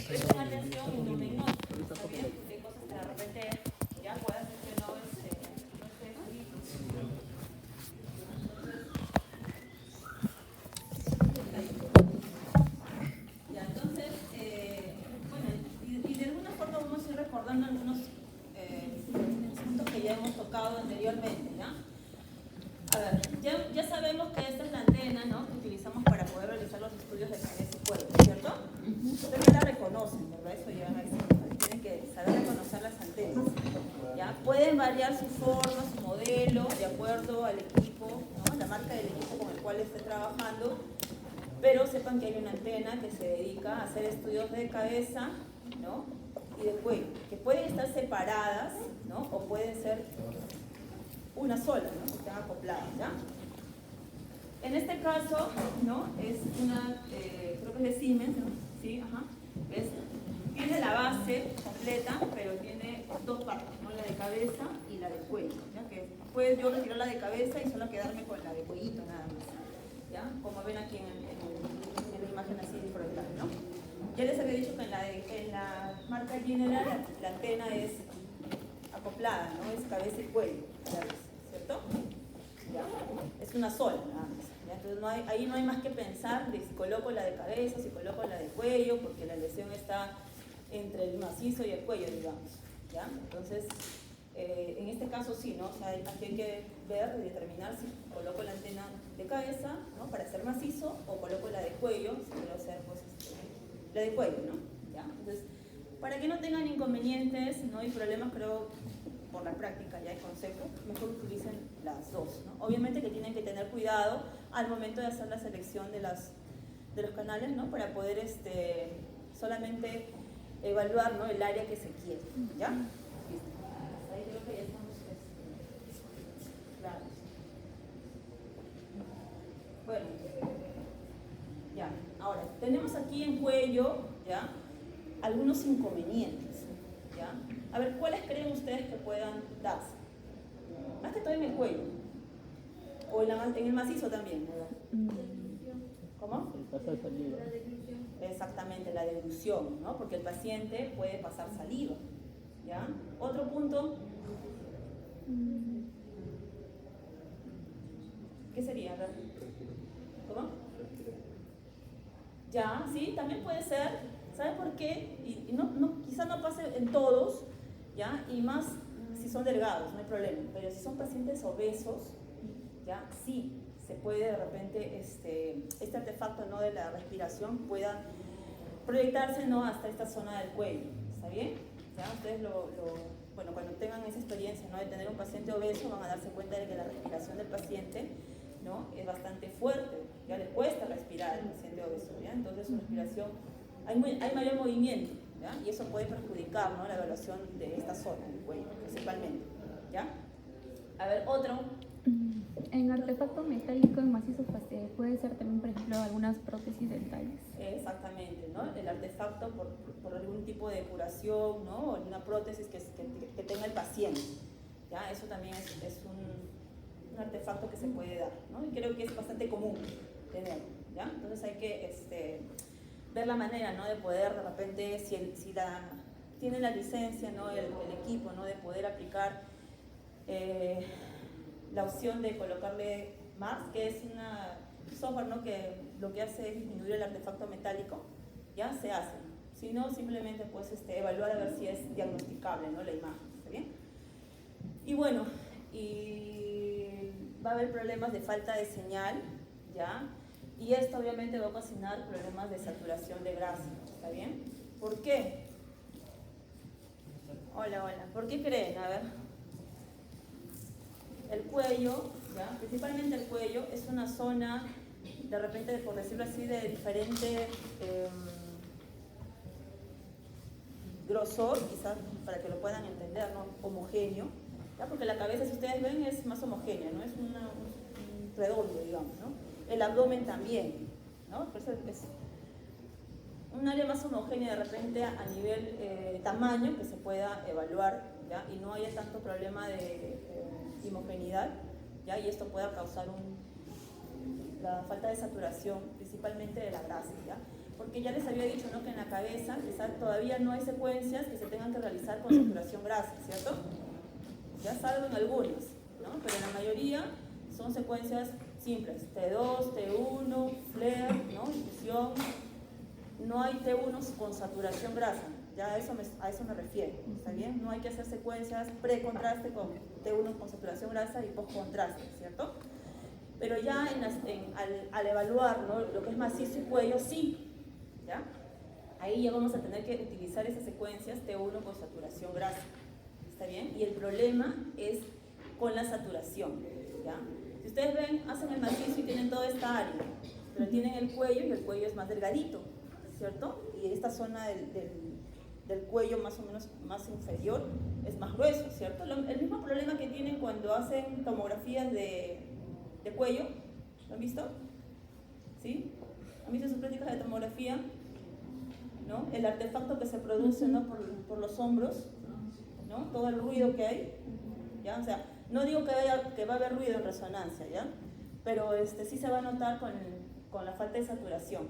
presten atención y no me ignoren, ¿está bien? Porque hay cosas que de repente ya puede ser que no esté escrito. Ya, entonces, bueno, y de alguna forma vamos a ir recordando algunos puntos que ya hemos tocado anteriormente, ¿ya? A ver, ya sabemos que esta es la antena, ¿no?, que utilizamos para poder realizar los estudios de cabeza y cuerpo, ¿cierto? Ustedes ya la reconocen, ¿verdad? Eso ya tienen que saber reconocer las antenas, ¿ya? Pueden variar su forma, su modelo, de acuerdo al equipo, ¿no?, la marca del equipo con el cual esté trabajando, pero sepan que hay una antena que se dedica a hacer estudios de cabeza, ¿no?, y de cuello, que pueden estar separadas, ¿no?, o pueden ser una sola, ¿no?, que están acopladas, ¿ya? En este caso, ¿no?, es una, creo que es de Siemens, ¿no? Sí, ajá. ¿Ves? Tiene la base completa, pero tiene dos partes, ¿no?, la de cabeza y la de cuello, ¿ya? Que puedo yo retirar la de cabeza y solo quedarme con la de cuellito nada más, ¿ya? Como ven aquí en la imagen así frontal, ¿no? Ya les había dicho que en la marca General la antena es acoplada, ¿no? Es cabeza y cuello, ya ves, ¿cierto? ¿Ya? Es una sola, nada más. ¿Ya? Entonces ahí no hay más que pensar de si coloco la de cabeza, si coloco la de cuello, porque la lesión está entre el macizo y el cuello, digamos, ¿ya? Entonces, en este caso sí, ¿no? O sea, aquí hay que ver y determinar si coloco la antena de cabeza, ¿no?, para hacer macizo, o coloco la de cuello, si quiero hacer, pues, la de cuello, ¿no? ¿Ya? Entonces, para que no tengan inconvenientes, no hay problemas, creo, por la práctica ya el consejo, mejor utilicen las dos, ¿no? Obviamente que tienen que tener cuidado al momento de hacer la selección de los canales, ¿no?, para poder solamente evaluar, ¿no?, el área que se quiere, ¿ya? Listo. Ahí creo que ya estamos claros. Bueno, ya, ahora, tenemos aquí en cuello, ¿ya?, algunos inconvenientes, ¿ya? A ver, ¿cuáles creen ustedes que puedan darse? Más que todo en el cuello. O en el macizo también, ¿verdad? ¿Cómo? La deglución. Exactamente, la deglución, ¿no? Porque el paciente puede pasar saliva, ¿ya? Otro punto. ¿Qué sería? A ver. ¿Cómo? Ya, sí, también puede ser. ¿Sabe por qué? Y quizá no pase en todos, ¿ya? Y más si son delgados, no hay problema. Pero si son pacientes obesos, ¿ya? Sí, se puede de repente, este artefacto, ¿no?, de la respiración pueda proyectarse, ¿no?, hasta esta zona del cuello. ¿Está bien? ¿Ya? Ustedes bueno, cuando tengan esa experiencia, ¿no?, de tener un paciente obeso, van a darse cuenta de que la respiración del paciente, ¿no?, es bastante fuerte. Ya le cuesta respirar al paciente obeso, ¿ya? Entonces su respiración, hay mayor movimiento, ¿ya? Y eso puede perjudicar, ¿no?, la evaluación de esta zona del cuello, principalmente, ¿ya? A ver, otro. En artefacto metálico en macizos puede ser también, por ejemplo, algunas prótesis dentales. Exactamente, ¿no? El artefacto por algún tipo de curación, ¿no?, o alguna prótesis que tenga el paciente, ¿ya? Eso también es un artefacto que se puede dar, ¿no? Y creo que es bastante común tenerlo, ¿ya? Entonces hay que ver la manera, ¿no?, de poder de repente, si tiene la licencia, ¿no?, el equipo, ¿no?, de poder aplicar la opción de colocarle MARS, que es un software, ¿no?, que lo que hace es disminuir el artefacto metálico, ya se hace. Si no, simplemente pues evaluar a ver si es diagnosticable, ¿no?, la imagen, ¿está bien? Y bueno, y va a haber problemas de falta de señal, ¿ya? Y esto obviamente va a ocasionar problemas de saturación de grasa, ¿está bien? ¿Por qué? Hola. ¿Por qué creen? A ver. El cuello, ¿ya?, principalmente el cuello, es una zona, de repente, por decirlo así, de diferente grosor, quizás para que lo puedan entender, ¿no?, homogéneo, ¿ya? Porque la cabeza, si ustedes ven, es más homogénea, ¿no?, es un redondo, digamos, ¿no? El abdomen también, ¿no? Por eso es un área más homogénea de repente a nivel tamaño que se pueda evaluar, ¿ya? Y no haya tanto problema de homogeneidad, ¿ya? Y esto pueda causar la falta de saturación, principalmente de la grasa, ¿ya? porque ya les había dicho, ¿no?, que en la cabeza quizás todavía no hay secuencias que se tengan que realizar con saturación grasa, ¿cierto? Ya salvo en algunas, ¿no? Pero la mayoría son secuencias simples, T2, T1, flare, ¿no?, infusión. No hay T1 con saturación grasa, ya a eso me refiero, ¿está bien? No hay que hacer secuencias pre-contraste con T1 con saturación grasa y post-contraste, ¿cierto? Pero ya al evaluar, ¿no?, lo que es macizo y cuello, sí, ¿ya? Ahí ya vamos a tener que utilizar esas secuencias T1 con saturación grasa, ¿está bien? Y el problema es con la saturación, ¿ya? Si ustedes ven, hacen el macizo y tienen toda esta área, pero tienen el cuello y el cuello es más delgadito, ¿cierto? Y esta zona del cuello más o menos más inferior es más grueso, ¿cierto? El mismo problema que tienen cuando hacen tomografías de cuello, ¿lo han visto? ¿Sí? ¿Han visto sus prácticas de tomografía? ¿No? El artefacto que se produce, ¿no?, por los hombros, ¿no? Todo el ruido que hay, ¿ya? O sea, no digo que va a haber ruido en resonancia, ¿ya? Pero sí se va a notar con la falta de saturación,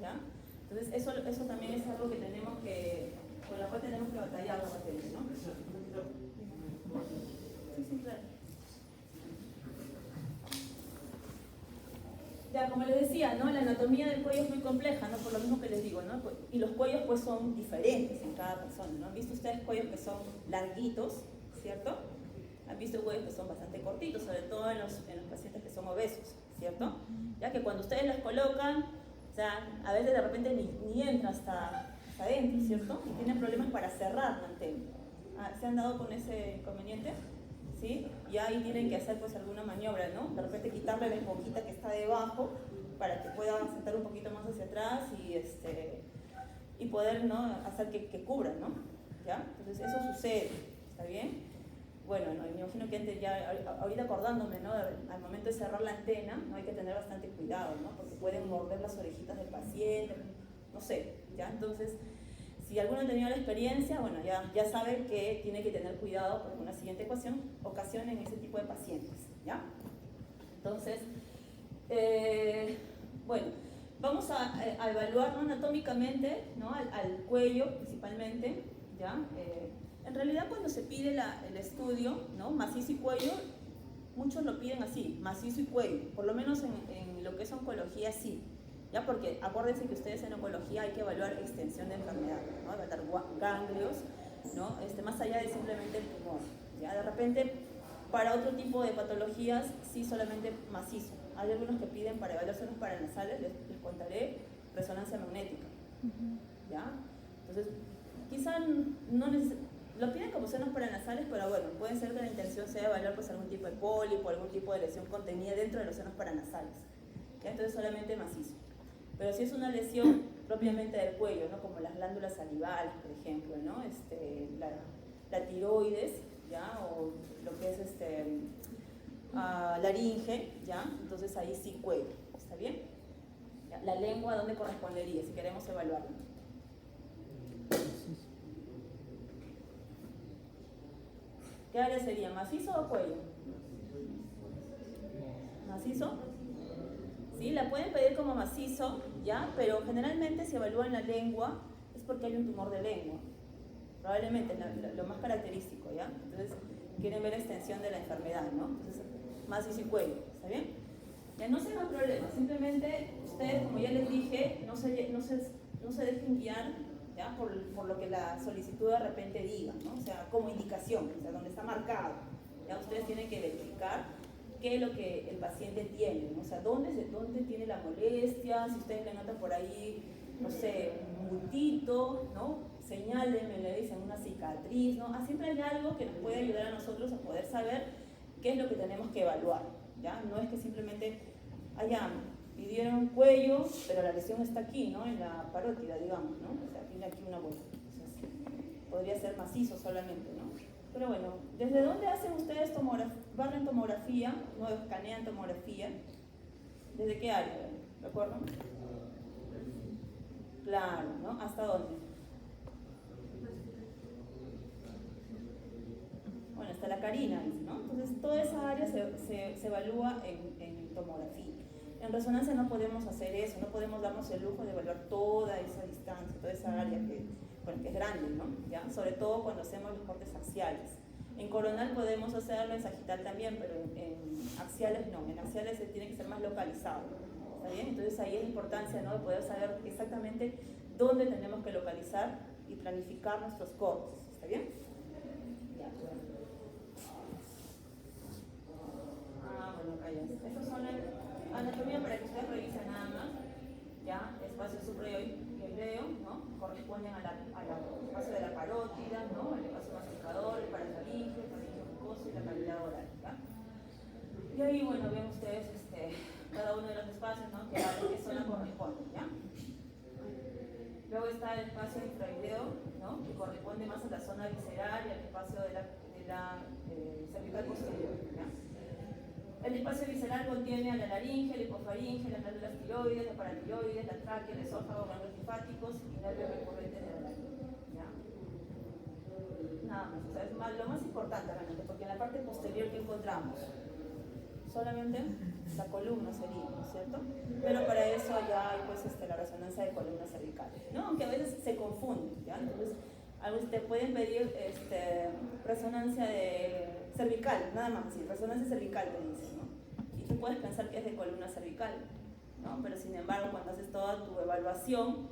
¿ya? Entonces eso también es algo que con la cual tenemos que batallar los pacientes, ¿no? Sí, claro. Ya, como les decía, ¿no?, la anatomía del cuello es muy compleja, ¿no?, por lo mismo que les digo, ¿no? Y los cuellos pues son diferentes en cada persona, ¿no? ¿Han visto ustedes cuellos que son larguitos, ¿cierto? Han visto cuellos que son bastante cortitos, sobre todo en los pacientes que son obesos, ¿cierto? Ya que cuando ustedes los colocan, o sea, a veces de repente ni entra hasta adentro, ¿cierto? Y tienen problemas para cerrar la antena. ¿Se han dado con ese inconveniente? ¿Sí? Y ahí tienen que hacer pues alguna maniobra, ¿no? De repente quitarle la esponjita que está debajo para que pueda sentar un poquito más hacia atrás y poder, ¿no?, hacer que cubra, ¿no? ¿Ya? Entonces eso sucede, ¿está bien? Bueno, ¿no? Me imagino que antes ya, ahorita acordándome, ¿no?, al momento de cerrar la antena, ¿no?, hay que tener bastante cuidado, ¿no?, porque pueden morder las orejitas del paciente, no sé, ¿ya? Entonces, si alguno ha tenido la experiencia, bueno, ya sabe que tiene que tener cuidado por una siguiente ocasión en ese tipo de pacientes, ¿ya? Entonces, bueno, vamos a evaluar, ¿no?, anatómicamente, ¿no?, al cuello principalmente, ¿ya? En realidad cuando se pide el estudio, ¿no?, macizo y cuello, muchos lo piden así, macizo y cuello, por lo menos en lo que es oncología sí, ¿ya? Porque acuérdense que ustedes en oncología hay que evaluar extensión de enfermedad, ¿no?, evaluar ganglios, ¿no?, más allá de simplemente el tumor, ¿ya? De repente, para otro tipo de patologías, sí solamente macizo. Hay algunos que piden para evaluaciones paranasales, les contaré, resonancia magnética, ¿ya? Entonces, quizá no lo piden como senos paranasales, pero bueno, puede ser que la intención sea evaluar pues algún tipo de pólipo, algún tipo de lesión contenida dentro de los senos paranasales, ¿ya? Entonces solamente macizo. Pero si es una lesión propiamente del cuello, ¿no?, como las glándulas salivales, por ejemplo, ¿no?, la tiroides, ¿ya?, o lo que es laringe, ¿ya? Entonces ahí sí cuello, ¿está bien? ¿Ya? La lengua, ¿dónde correspondería si queremos evaluarla? ¿Qué área sería? ¿Macizo o cuello? ¿Macizo? Sí, la pueden pedir como macizo, ¿ya? Pero generalmente si evalúan la lengua es porque hay un tumor de lengua. Probablemente lo más característico, ¿ya? Entonces quieren ver extensión de la enfermedad, ¿no? Entonces, macizo y cuello, ¿está bien? Ya no se hagan problemas, simplemente ustedes, como ya les dije, no se dejen guiar, ¿ya?, por lo que la solicitud de repente diga, ¿no? O sea, como indicación, o sea, donde está marcado. Ya ustedes tienen que verificar qué es lo que el paciente tiene, ¿no? O sea, dónde tiene la molestia, si ustedes le notan por ahí, no sé, un bultito, ¿no? Señálenme, le dicen una cicatriz, ¿no? Siempre hay algo que nos puede ayudar a nosotros a poder saber qué es lo que tenemos que evaluar, ¿ya? No es que simplemente pidieron cuello, pero la lesión está aquí, ¿no?, en la parótida, digamos, ¿no? O sea, tiene aquí una bolsa. Entonces, podría ser macizo solamente, ¿no? Pero bueno, ¿desde dónde hacen ustedes barren tomografía, no escanean tomografía? ¿Desde qué área? ¿De acuerdo? Claro, ¿no? ¿Hasta dónde? Bueno, hasta la carina, ¿no? Entonces, toda esa área se evalúa en tomografía. En resonancia no podemos hacer eso, no podemos darnos el lujo de evaluar toda esa distancia, toda esa área que, bueno, que es grande, ¿no? ¿Ya? Sobre todo cuando hacemos los cortes axiales. En coronal podemos hacerlo, en sagital también, pero en axiales no. En axiales se tiene que ser más localizado. ¿Está bien? Entonces ahí es la importancia, ¿no?, de poder saber exactamente dónde tenemos que localizar y planificar nuestros cortes. ¿Está bien? Ya, bueno. Bueno, acá ya. Estos son la anatomía para que ustedes revisen nada más. Ya, espacio suprayoideo, ¿no? Corresponden al espacio de la parótida, ¿no? El espacio masticador, el parafaringeo, el faringeo mucoso y la cavidad oral, ¿ya? Y ahí, bueno, ven ustedes cada uno de los espacios, ¿no?, que a qué zona corresponde, ¿ya? Luego está el espacio infraoideo, ¿no?, que corresponde más a la zona visceral y al espacio de la cervical posterior, ¿ya? El espacio visceral contiene a la laringe, el hipofaringe, las glándulas tiroides, la paratiroides, la tráquea, el esófago, ganglios linfáticos y nervios recurrentes de la laringe, ¿ya? Nada más, o sea, es lo más importante realmente, porque en la parte posterior que encontramos solamente la columna sería, ¿no es cierto? Pero para eso ya hay pues la resonancia de columna cervical, ¿no? Aunque a veces se confunde, ¿ya? Entonces, te pueden pedir resonancia de cervical, nada más, sí, resonancia cervical te dicen, ¿no? Y tú puedes pensar que es de columna cervical, ¿no? Pero sin embargo, cuando haces toda tu evaluación,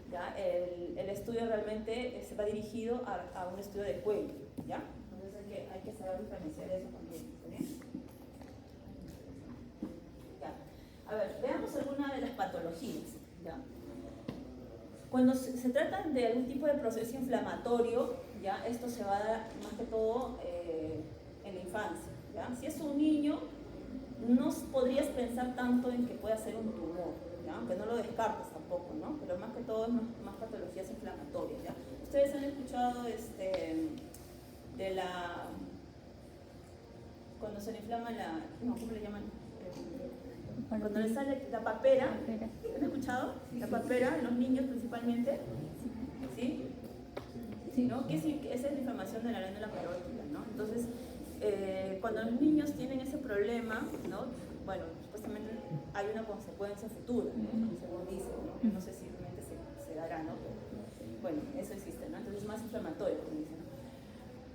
¿ya?, el estudio realmente se va dirigido a un estudio de cuello, ¿ya? Entonces hay que saber diferenciar eso también, ¿sí? A ver, veamos alguna de las patologías, ¿ya? Cuando se trata de algún tipo de proceso inflamatorio, ¿ya?, esto se va a dar más que todo en la infancia, ¿ya? Si es un niño, no podrías pensar tanto en que pueda ser un tumor, ¿ya?, aunque no lo descartes tampoco, ¿no? Pero más que todo es más patologías inflamatorias, ¿ya? Ustedes han escuchado de la... cuando se le inflama la... no, ¿cómo le llaman? Cuando le sale la papera, ¿han escuchado? La papera en los niños principalmente, ¿sí? Sí. ¿No? Esa es la inflamación de la glándula parótida, ¿no? Entonces, cuando los niños tienen ese problema, ¿no?, bueno, supuestamente hay una consecuencia futura, ¿no?, según dicen, ¿no? No sé si realmente se dará, ¿no? Pero, bueno, eso existe, ¿no? Entonces es más inflamatorio, como dicen, ¿no?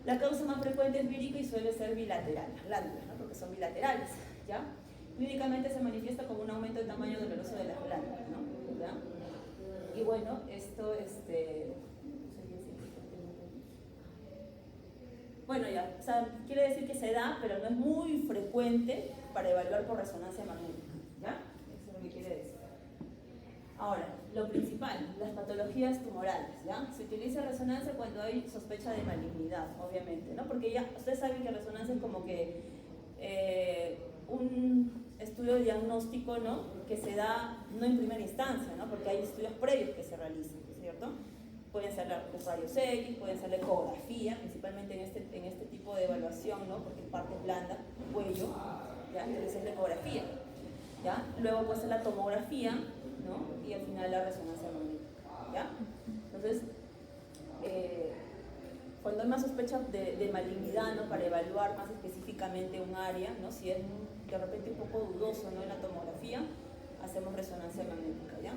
La causa más frecuente es vírica y suele ser bilateral, las glándulas, ¿no?, porque son bilaterales, ¿ya? Clínicamente se manifiesta como un aumento de tamaño doloroso de las glándulas, ¿no? ¿Ya? Y bueno, esto, bueno, ya, o sea, quiere decir que se da, pero no es muy frecuente para evaluar por resonancia magnética, ¿ya? Eso es lo que quiere decir. Ahora, lo principal, las patologías tumorales, ¿ya? Se utiliza resonancia cuando hay sospecha de malignidad, obviamente, ¿no? Porque ya, ustedes saben que resonancia es como que un estudio diagnóstico, ¿no?, que se da no en primera instancia, ¿no?, porque hay estudios previos que se realizan, ¿cierto? Pueden ser los rayos X, pueden ser la ecografía, principalmente en este tipo de evaluación, ¿no?, porque parte blanda, cuello, ¿ya? Entonces es la ecografía, ¿ya? Luego puede ser la tomografía, ¿no?, y al final la resonancia magnética, ¿ya? Entonces, cuando hay más sospecha de malignidad, ¿no?, para evaluar más específicamente un área, ¿no?, si es de repente un poco dudoso, ¿no?, en la tomografía, hacemos resonancia magnética, ¿ya?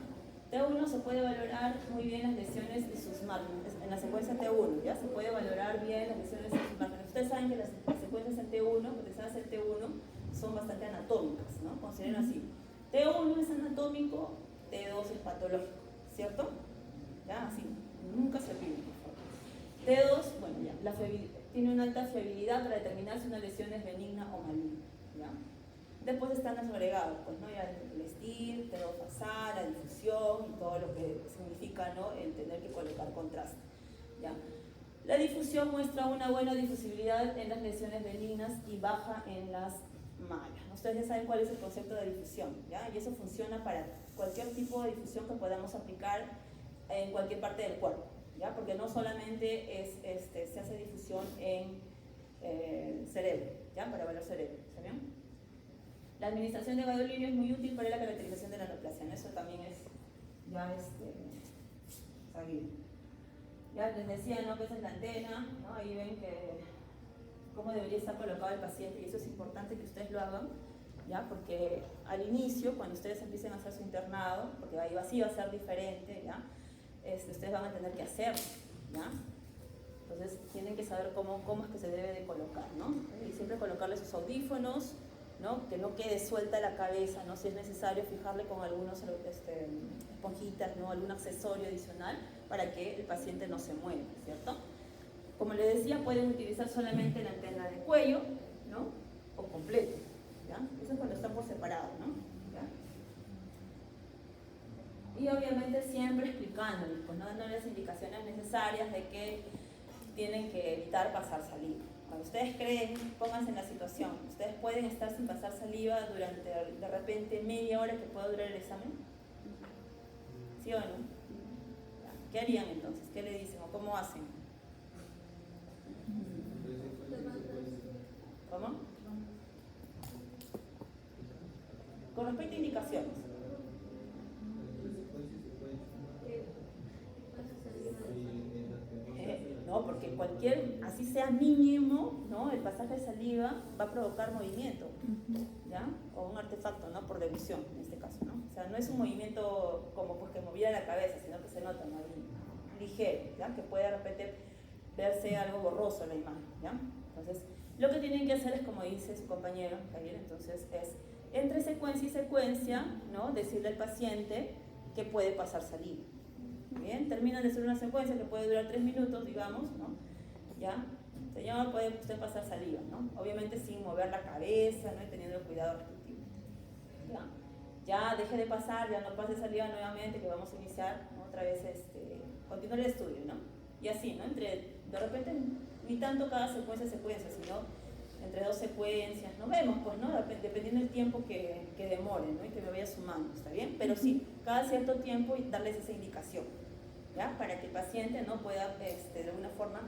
T1 se puede valorar muy bien las lesiones de sus márgenes, en la secuencia T1, ¿ya? Se puede valorar bien las lesiones de sus márgenes. Ustedes saben que las secuencias en T1, porque se hace T1, son bastante anatómicas, ¿no? Consideren así. T1 es anatómico, T2 es patológico, ¿cierto? ¿Ya? Así, nunca se olviden. T2, bueno, ya, tiene una alta fiabilidad para determinar si una lesión es benigna o maligna, ¿ya? Después están los agregados, pues, ¿no? Ya el STIR, pterofasar, la difusión y todo lo que significa, ¿no?, el tener que colocar contraste, ¿ya? La difusión muestra una buena difusibilidad en las lesiones benignas y baja en las malas. Ustedes ya saben cuál es el concepto de difusión, ¿ya? Y eso funciona para cualquier tipo de difusión que podamos aplicar en cualquier parte del cuerpo, ¿ya? Porque no solamente se hace difusión en cerebro, ¿ya? Para evaluar cerebro, ¿está bien? La administración de gadolínio es muy útil para la caracterización de la neoplasia, ¿no? Eso también es ya sabido. Ya les decía, ¿no?, que esa es la antena, ¿no? Ahí ven que cómo debería estar colocado el paciente, y eso es importante que ustedes lo hagan, ¿ya? Porque al inicio, cuando ustedes empiecen a hacer su internado, porque ahí sí va a ser diferente, ¿ya? Ustedes van a tener que hacerlo, ¿ya? Entonces tienen que saber cómo es que se debe de colocar, ¿no? Y siempre colocarle sus audífonos, ¿no? Que no quede suelta la cabeza, ¿no? Si es necesario fijarle con algunos esponjitas, ¿no? Algún accesorio adicional para que el paciente no se mueva, ¿cierto? Como les decía, pueden utilizar solamente la antena de cuello, ¿no? O completo, ¿ya? Eso es cuando están por separado, ¿no? ¿Ya? Y obviamente siempre explicándoles, pues no dándoles indicaciones necesarias de que tienen que evitar pasar saliva. Cuando ustedes creen, pónganse en la situación, ustedes pueden estar sin pasar saliva durante de repente media hora que pueda durar el examen. ¿Sí o no? ¿Qué harían entonces? ¿Qué le dicen o cómo hacen? ¿Cómo? Con respecto a indicaciones. No, porque cualquier, así sea mínimo, ¿no? El pasaje de saliva va a provocar movimiento, ¿ya? O un artefacto, ¿no? Por deducción, en este caso, ¿no? O sea, no es un movimiento como pues que moviera la cabeza, sino que se nota, ¿no? Ligero, ¿ya? Que puede de repente verse algo borroso la imagen, ¿ya? Entonces, lo que tienen que hacer es, como dice su compañero, Javier, entonces es, entre secuencia y secuencia, ¿no? Decirle al paciente que puede pasar saliva. Bien, terminan de hacer una secuencia que puede durar 3 minutos, digamos, ¿no? ¿Ya? Señor, puede usted pasar saliva, ¿no? Obviamente sin mover la cabeza, ¿no? Y teniendo el cuidado respectivo. ¿Ya? Ya deje de pasar, ya no pase saliva nuevamente, que vamos a iniciar, ¿no? Otra vez, continuar el estudio, ¿no? Y así, ¿no? De repente, ni tanto cada secuencia, sino entre 2 secuencias, ¿no? Vemos, pues, ¿no? Dependiendo del tiempo que demore, ¿no? Y que me vaya sumando, ¿está bien? Pero sí, cada cierto tiempo y darles esa indicación, ¿ya? Para que el paciente no pueda, de alguna forma,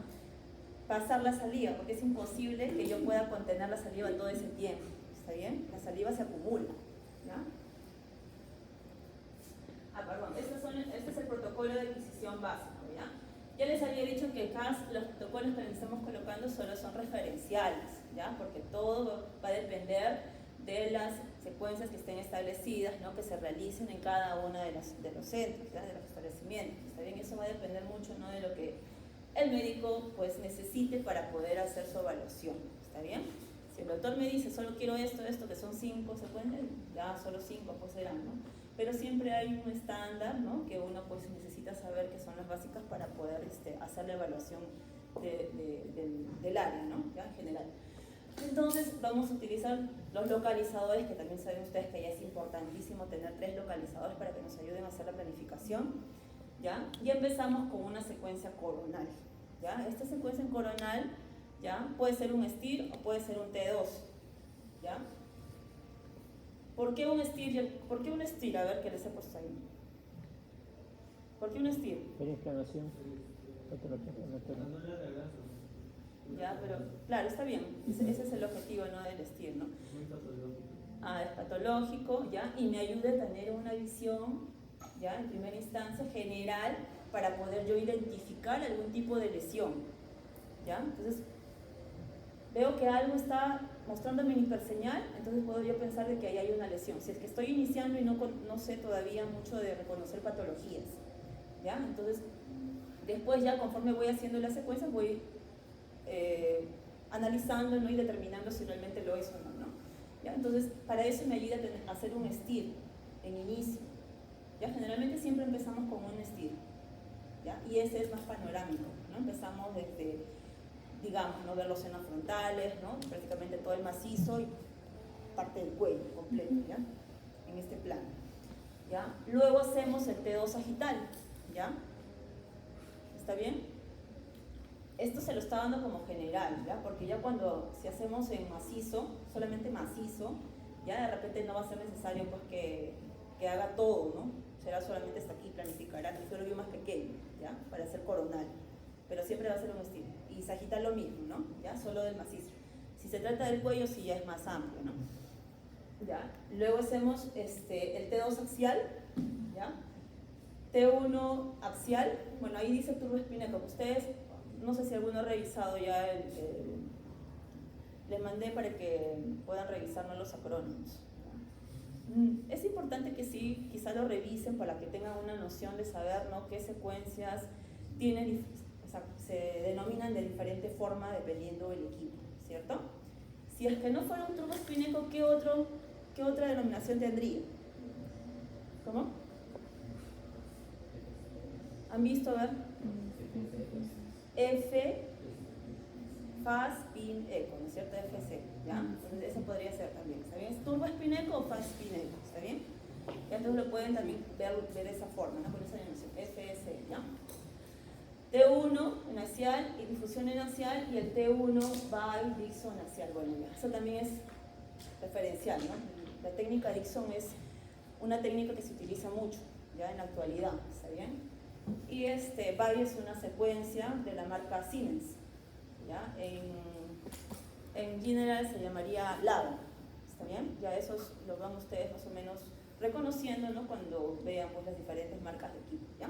pasar la saliva, porque es imposible que yo pueda contener la saliva todo ese tiempo, ¿está bien? La saliva se acumula, ¿ya? Perdón, este es el protocolo de adquisición básico, ¿ya? Ya les había dicho que acá los protocolos que les estamos colocando solo son referenciales, ¿ya? Porque todo va a depender de las secuencias que estén establecidas, ¿no? Que se realicen en cada uno de los centros, ¿ya? De los establecimientos, ¿está bien? Eso va a depender mucho, ¿no? De lo que el médico pues necesite para poder hacer su evaluación, ¿está bien? Si el doctor me dice solo quiero esto, que son 5 secuencias, ya solo 5 pues serán, ¿no? Pero siempre hay un estándar, ¿no? Que uno pues necesita saber que son las básicas para poder hacer la evaluación del área, ¿no? ¿Ya? En general. Entonces vamos a utilizar los localizadores, que también saben ustedes que ya es importantísimo tener 3 localizadores para que nos ayuden a hacer la planificación, ¿ya? Y empezamos con una secuencia coronal, ¿ya? Esta secuencia coronal, ¿ya? Puede ser un STIR o puede ser un T2, ¿ya? ¿Por qué un STIR? ¿Por qué un STIR? A ver qué les he puesto ahí. ¿Por qué un STIR? Por inflamación. Ya, pero claro, está bien. Ese es el objetivo, ¿no? Del STIR, ¿no? Es patológico, ¿ya? Y me ayuda a tener una visión, ¿ya? En primera instancia general para poder yo identificar algún tipo de lesión, ¿ya? Entonces, veo que algo está mostrándome mi hiperseñal, entonces puedo yo pensar de que ahí hay una lesión. Si es que estoy iniciando y no sé todavía mucho de reconocer patologías, ¿ya? Entonces, después ya conforme voy haciendo la secuencia, voy analizando, ¿no? Y determinando si realmente lo es o no, ¿no? ¿Ya? Entonces, para eso me ayuda a hacer un STIR en inicio. ¿Ya? Generalmente siempre empezamos con un STIR, ¿ya? Y ese es más panorámico, ¿no? Empezamos desde, digamos, ¿no? Ver los senos frontales, ¿no? Prácticamente todo el macizo y parte del cuello completo, ¿ya? En este plano, ¿ya? Luego hacemos el T2 sagital, ¿ya? ¿Está bien? Esto se lo está dando como general, ¿ya? Porque ya si hacemos en macizo, solamente macizo, ya de repente no va a ser necesario pues que haga todo, ¿no? Será solamente hasta aquí, planificará, que solo vio más pequeño, ¿ya? Para hacer coronal, pero siempre va a ser un estilo. Y sagital lo mismo, ¿no? ¿Ya? Solo del macizo. Si se trata del cuello, sí ya es más amplio, ¿no? ¿Ya? Luego hacemos el T2 axial, ¿ya? T1 axial, bueno, ahí dice turboespina, como ustedes, no sé si alguno ha revisado ya les mandé para que puedan revisarnos los acrónimos, Es importante que sí, quizá lo revisen para que tengan una noción de saber, ¿no?, qué secuencias tienen, o sea, se denominan de diferente forma dependiendo del equipo, ¿cierto? Si es que no fuera un truco espineco, ¿qué otra denominación tendría? ¿Cómo? ¿Han visto? A ver. F, Fa, Spin, Eco, ¿no es cierto? FC, ¿ya? Entonces eso podría ser también, ¿está bien? ¿Es turbo espineco o Fa, Spin, Eco? ¿Está bien? Y entonces lo pueden también ver de esa forma, ¿no? Con esa denominación, FS, ¿ya? T1 enaxial y difusión enaxial, y el T1 by Dixon axial. Bueno, ya, eso también es referencial, ¿no? La técnica Dixon es una técnica que se utiliza mucho, ya, en la actualidad, ¿está bien? Y by es una secuencia de la marca Siemens, ¿ya? En general se llamaría LADA, ¿está bien? Ya eso lo van ustedes más o menos reconociendo, ¿no?, cuando vean, pues, las diferentes marcas de equipo, ¿ya?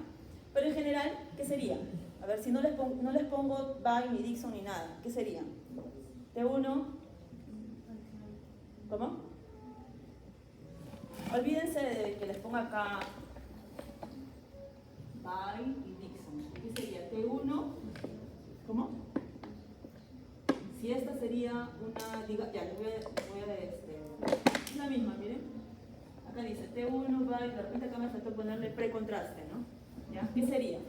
Pero en general, ¿qué sería? A ver, si no les pongo by ni Dixon ni nada, ¿qué sería? T1, ¿cómo? Olvídense de que les ponga acá by y Dixon. ¿Qué sería? T1, ¿cómo? Si esta sería una, ya, les voy a la misma, miren. Acá dice T1 by, de repente acá me faltó ponerle precontraste, ¿no? ¿Ya? ¿Qué sería?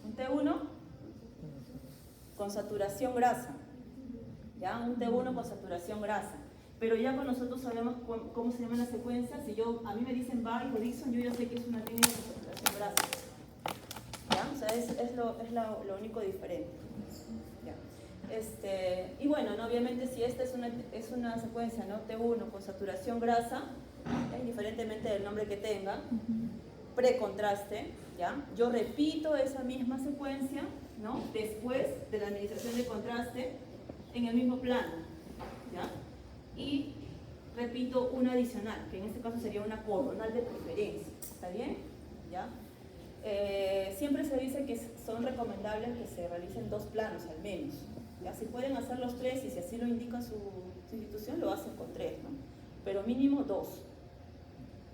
Un T1 con saturación grasa, ¿ya? Un T1 con saturación grasa. Pero ya con nosotros sabemos cómo se llama la secuencia. Si a mí me dicen by o Dixon, yo ya sé que es una técnica de saturación grasa, ¿ya? O sea, es lo único diferente, ¿ya? Y bueno, ¿no? Obviamente si esta es una secuencia, ¿no?, T1 con saturación grasa, indiferentemente del nombre que tenga, precontraste, ¿ya? Yo repito esa misma secuencia, ¿no?, después de la administración de contraste en el mismo plano, ¿ya? Y repito una adicional, que en este caso sería una coronal de preferencia, ¿está bien? ¿Ya? Siempre se dice que son recomendables que se realicen 2 planos al menos, ¿ya? Si pueden hacer los 3 y si así lo indica su institución, lo hacen con 3, ¿no? Pero mínimo 2,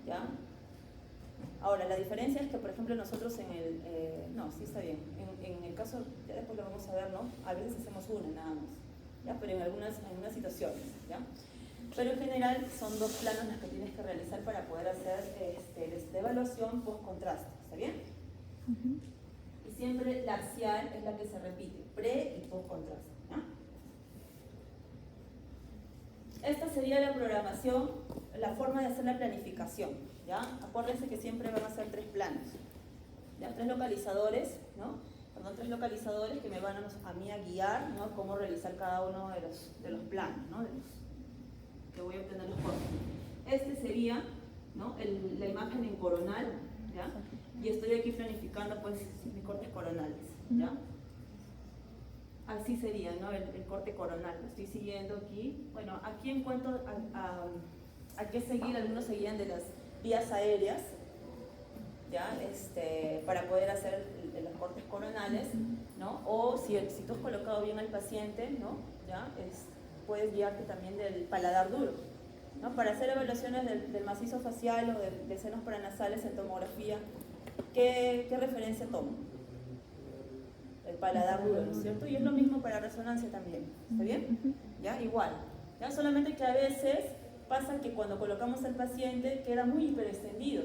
¿ya? Ahora, la diferencia es que, por ejemplo, nosotros no, sí está bien, en el caso, ya después lo vamos a ver, ¿no?, a veces hacemos una nada más, ¿ya? Pero en algunas situaciones, ¿ya? Pero en general son 2 planos los que tienes que realizar para poder hacer esta evaluación post-contraste, ¿está bien? Y siempre la axial es la que se repite, pre y post-contraste, ¿ya? Esta sería la programación, la forma de hacer la planificación, ¿ya? Acuérdense que siempre van a ser 3 planos, ¿ya? 3 localizadores, ¿no? Perdón, 3 localizadores que me van a mí a guiar, ¿no?, cómo realizar cada uno de los planos, ¿no?, que voy a obtener los cortes. Sería, ¿no?, la imagen en coronal, ¿ya? Y estoy aquí planificando, pues, mis cortes coronales, ¿ya? Así sería, ¿no?, el corte coronal. Lo estoy siguiendo aquí. Bueno, aquí en cuanto a qué seguir, algunos seguían de las vías aéreas, ¿ya? Para poder hacer los cortes coronales, ¿no? O si tú has colocado bien al paciente, ¿no?, ¿ya? Puedes guiarte también del paladar duro, ¿no? Para hacer evaluaciones del macizo facial o de senos paranasales en tomografía, ¿qué referencia tomo? El paladar duro, ¿no es cierto? Y es lo mismo para resonancia también, ¿está bien? ¿Ya? Igual, ¿ya? Solamente que a veces pasa que cuando colocamos al paciente queda muy hiperextendido,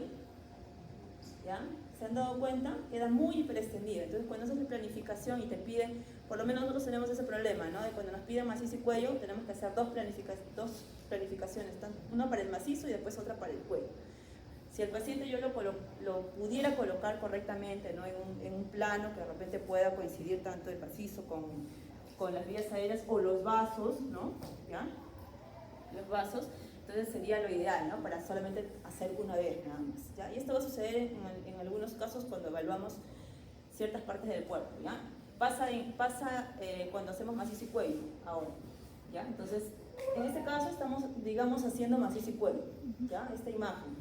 ¿ya? ¿Se han dado cuenta? Queda muy hiperextendido. Entonces, cuando haces la planificación y te piden, por lo menos nosotros tenemos ese problema, ¿no?, de cuando nos piden macizo y cuello, tenemos que hacer dos planificaciones, una para el macizo y después otra para el cuello. Si el paciente yo lo pudiera colocar correctamente, ¿no?, en un plano que de repente pueda coincidir tanto el macizo con las vías aéreas o los vasos, ¿no?, ¿ya? Los vasos, entonces sería lo ideal, ¿no?, para solamente hacer una vez nada más, ¿ya? Y esto va a suceder en algunos casos cuando evaluamos ciertas partes del cuerpo, ¿ya? Pasa cuando hacemos macizo y cuello, ahora, ¿ya? Entonces, en este caso estamos, digamos, haciendo macizo y cuello, ¿ya? Esta imagen,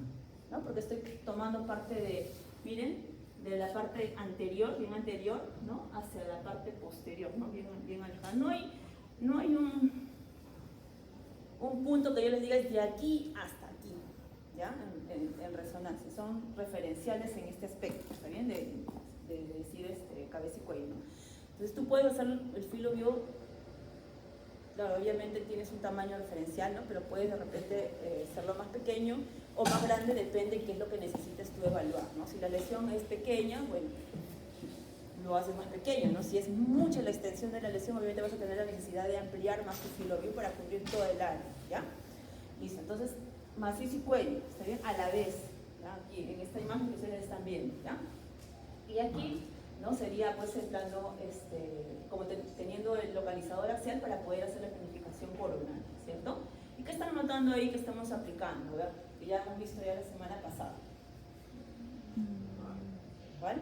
¿no? Porque estoy tomando parte de la parte anterior, bien anterior, ¿no?, hacia la parte posterior, ¿no?, bien alejada. No hay un punto que yo les diga es de aquí hasta aquí, ¿ya? En resonancia, son referenciales en este aspecto, ¿está bien? De decir cabeza y cuello, ¿no? Entonces tú puedes hacer el filo bio, claro, obviamente tienes un tamaño referencial, ¿no? Pero puedes de repente hacerlo más pequeño o más grande, depende de qué es lo que necesites tú evaluar, ¿no? Si la lesión es pequeña, bueno, lo haces más pequeño, ¿no? Si es mucha la extensión de la lesión, obviamente vas a tener la necesidad de ampliar más tu filo bio para cubrir todo el área, ¿ya? Listo, entonces, macizo y cuello, ¿está bien? A la vez, ¿ya? Aquí, en esta imagen que ustedes están viendo, ¿ya? Y aquí, ¿no? Sería pues el plano, como teniendo el localizador axial para poder hacer la planificación coronal, ¿cierto? ¿Y qué están notando ahí que estamos aplicando? ¿Verdad? Que ya hemos visto ya la semana pasada. ¿Vale?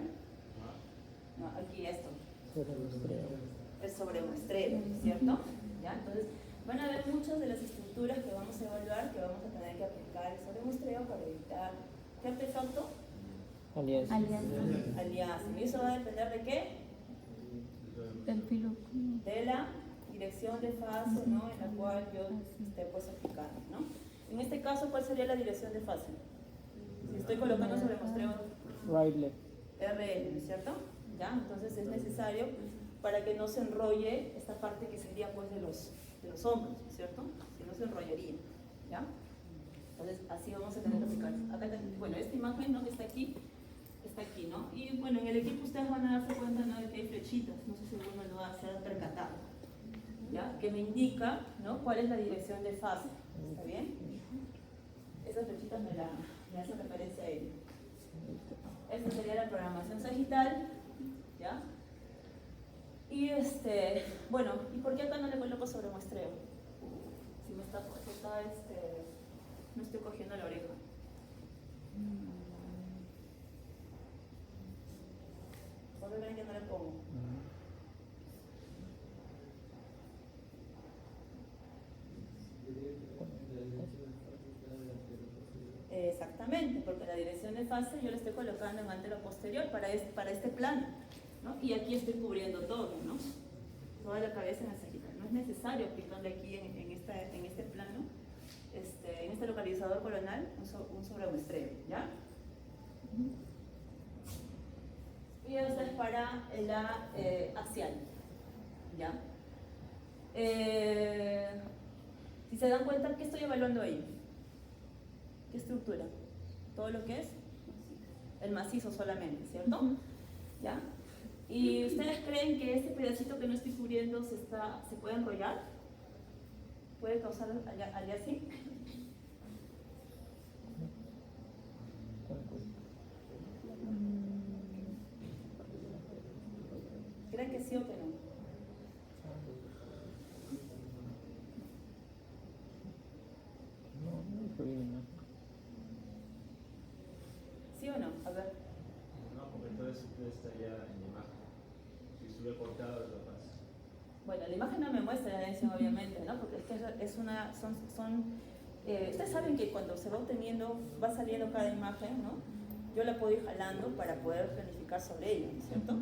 No, aquí esto. El sobremuestreo, ¿cierto? ¿Ya? Entonces, van a ver muchas de las estructuras que vamos a evaluar que vamos a tener que aplicar el sobremuestreo para evitar ¿qué artefacto? Alianza. Alianza. ¿Y eso va a depender de qué? Del filo. De la dirección de fase, ¿no? En la cual yo esté pues aplicando, ¿no? En este caso, ¿cuál sería la dirección de fase? Si estoy colocando sobre muestreo RL, ¿no es cierto? ¿Ya? Entonces es necesario para que no se enrolle esta parte que sería pues de los hombros, ¿cierto? Si no se enrollaría, ¿ya? Entonces así vamos a tener que aplicar. Acá, bueno, esta imagen, ¿no? Que está aquí, ¿no? Y bueno, en el equipo ustedes van a darse cuenta, ¿no? De que hay flechitas, no sé si alguno lo se ha percatado, ¿ya? Que me indica, ¿no? Cuál es la dirección de fase, ¿está bien? Esas flechitas me hacen referencia a ello. Esta sería la programación sagital, ¿ya? Y bueno, ¿y por qué acá no le coloco sobre muestreo? Si me está no estoy cogiendo la oreja. ¿Por qué creen que no le pongo? Exactamente, porque la dirección de fase yo la estoy colocando en antero posterior para este plano, ¿no? Y aquí estoy cubriendo todo, ¿no? Toda la cabeza en el sagital. No es necesario aplicarle aquí en este plano, en este localizador coronal, un sobremuestreo, ¿ya? Y esta es para la axial, ¿ya? Si se dan cuenta, ¿qué estoy evaluando ahí? ¿Qué estructura? Todo lo que es el macizo solamente, ¿cierto? ¿Ya? ¿Y ustedes creen que este pedacito que no estoy cubriendo se puede enrollar? ¿Puede causar aliasing? ¿Creen que sí o que no? ¿Sí o no? A ver. No, porque entonces estaría en la imagen. Si estuviera cortado, es lo más. Bueno, la imagen no me muestra la lesión, obviamente, ¿no? Porque es que ustedes saben que cuando se va obteniendo, va saliendo cada imagen, ¿no? Yo la puedo ir jalando para poder planificar sobre ella, ¿cierto?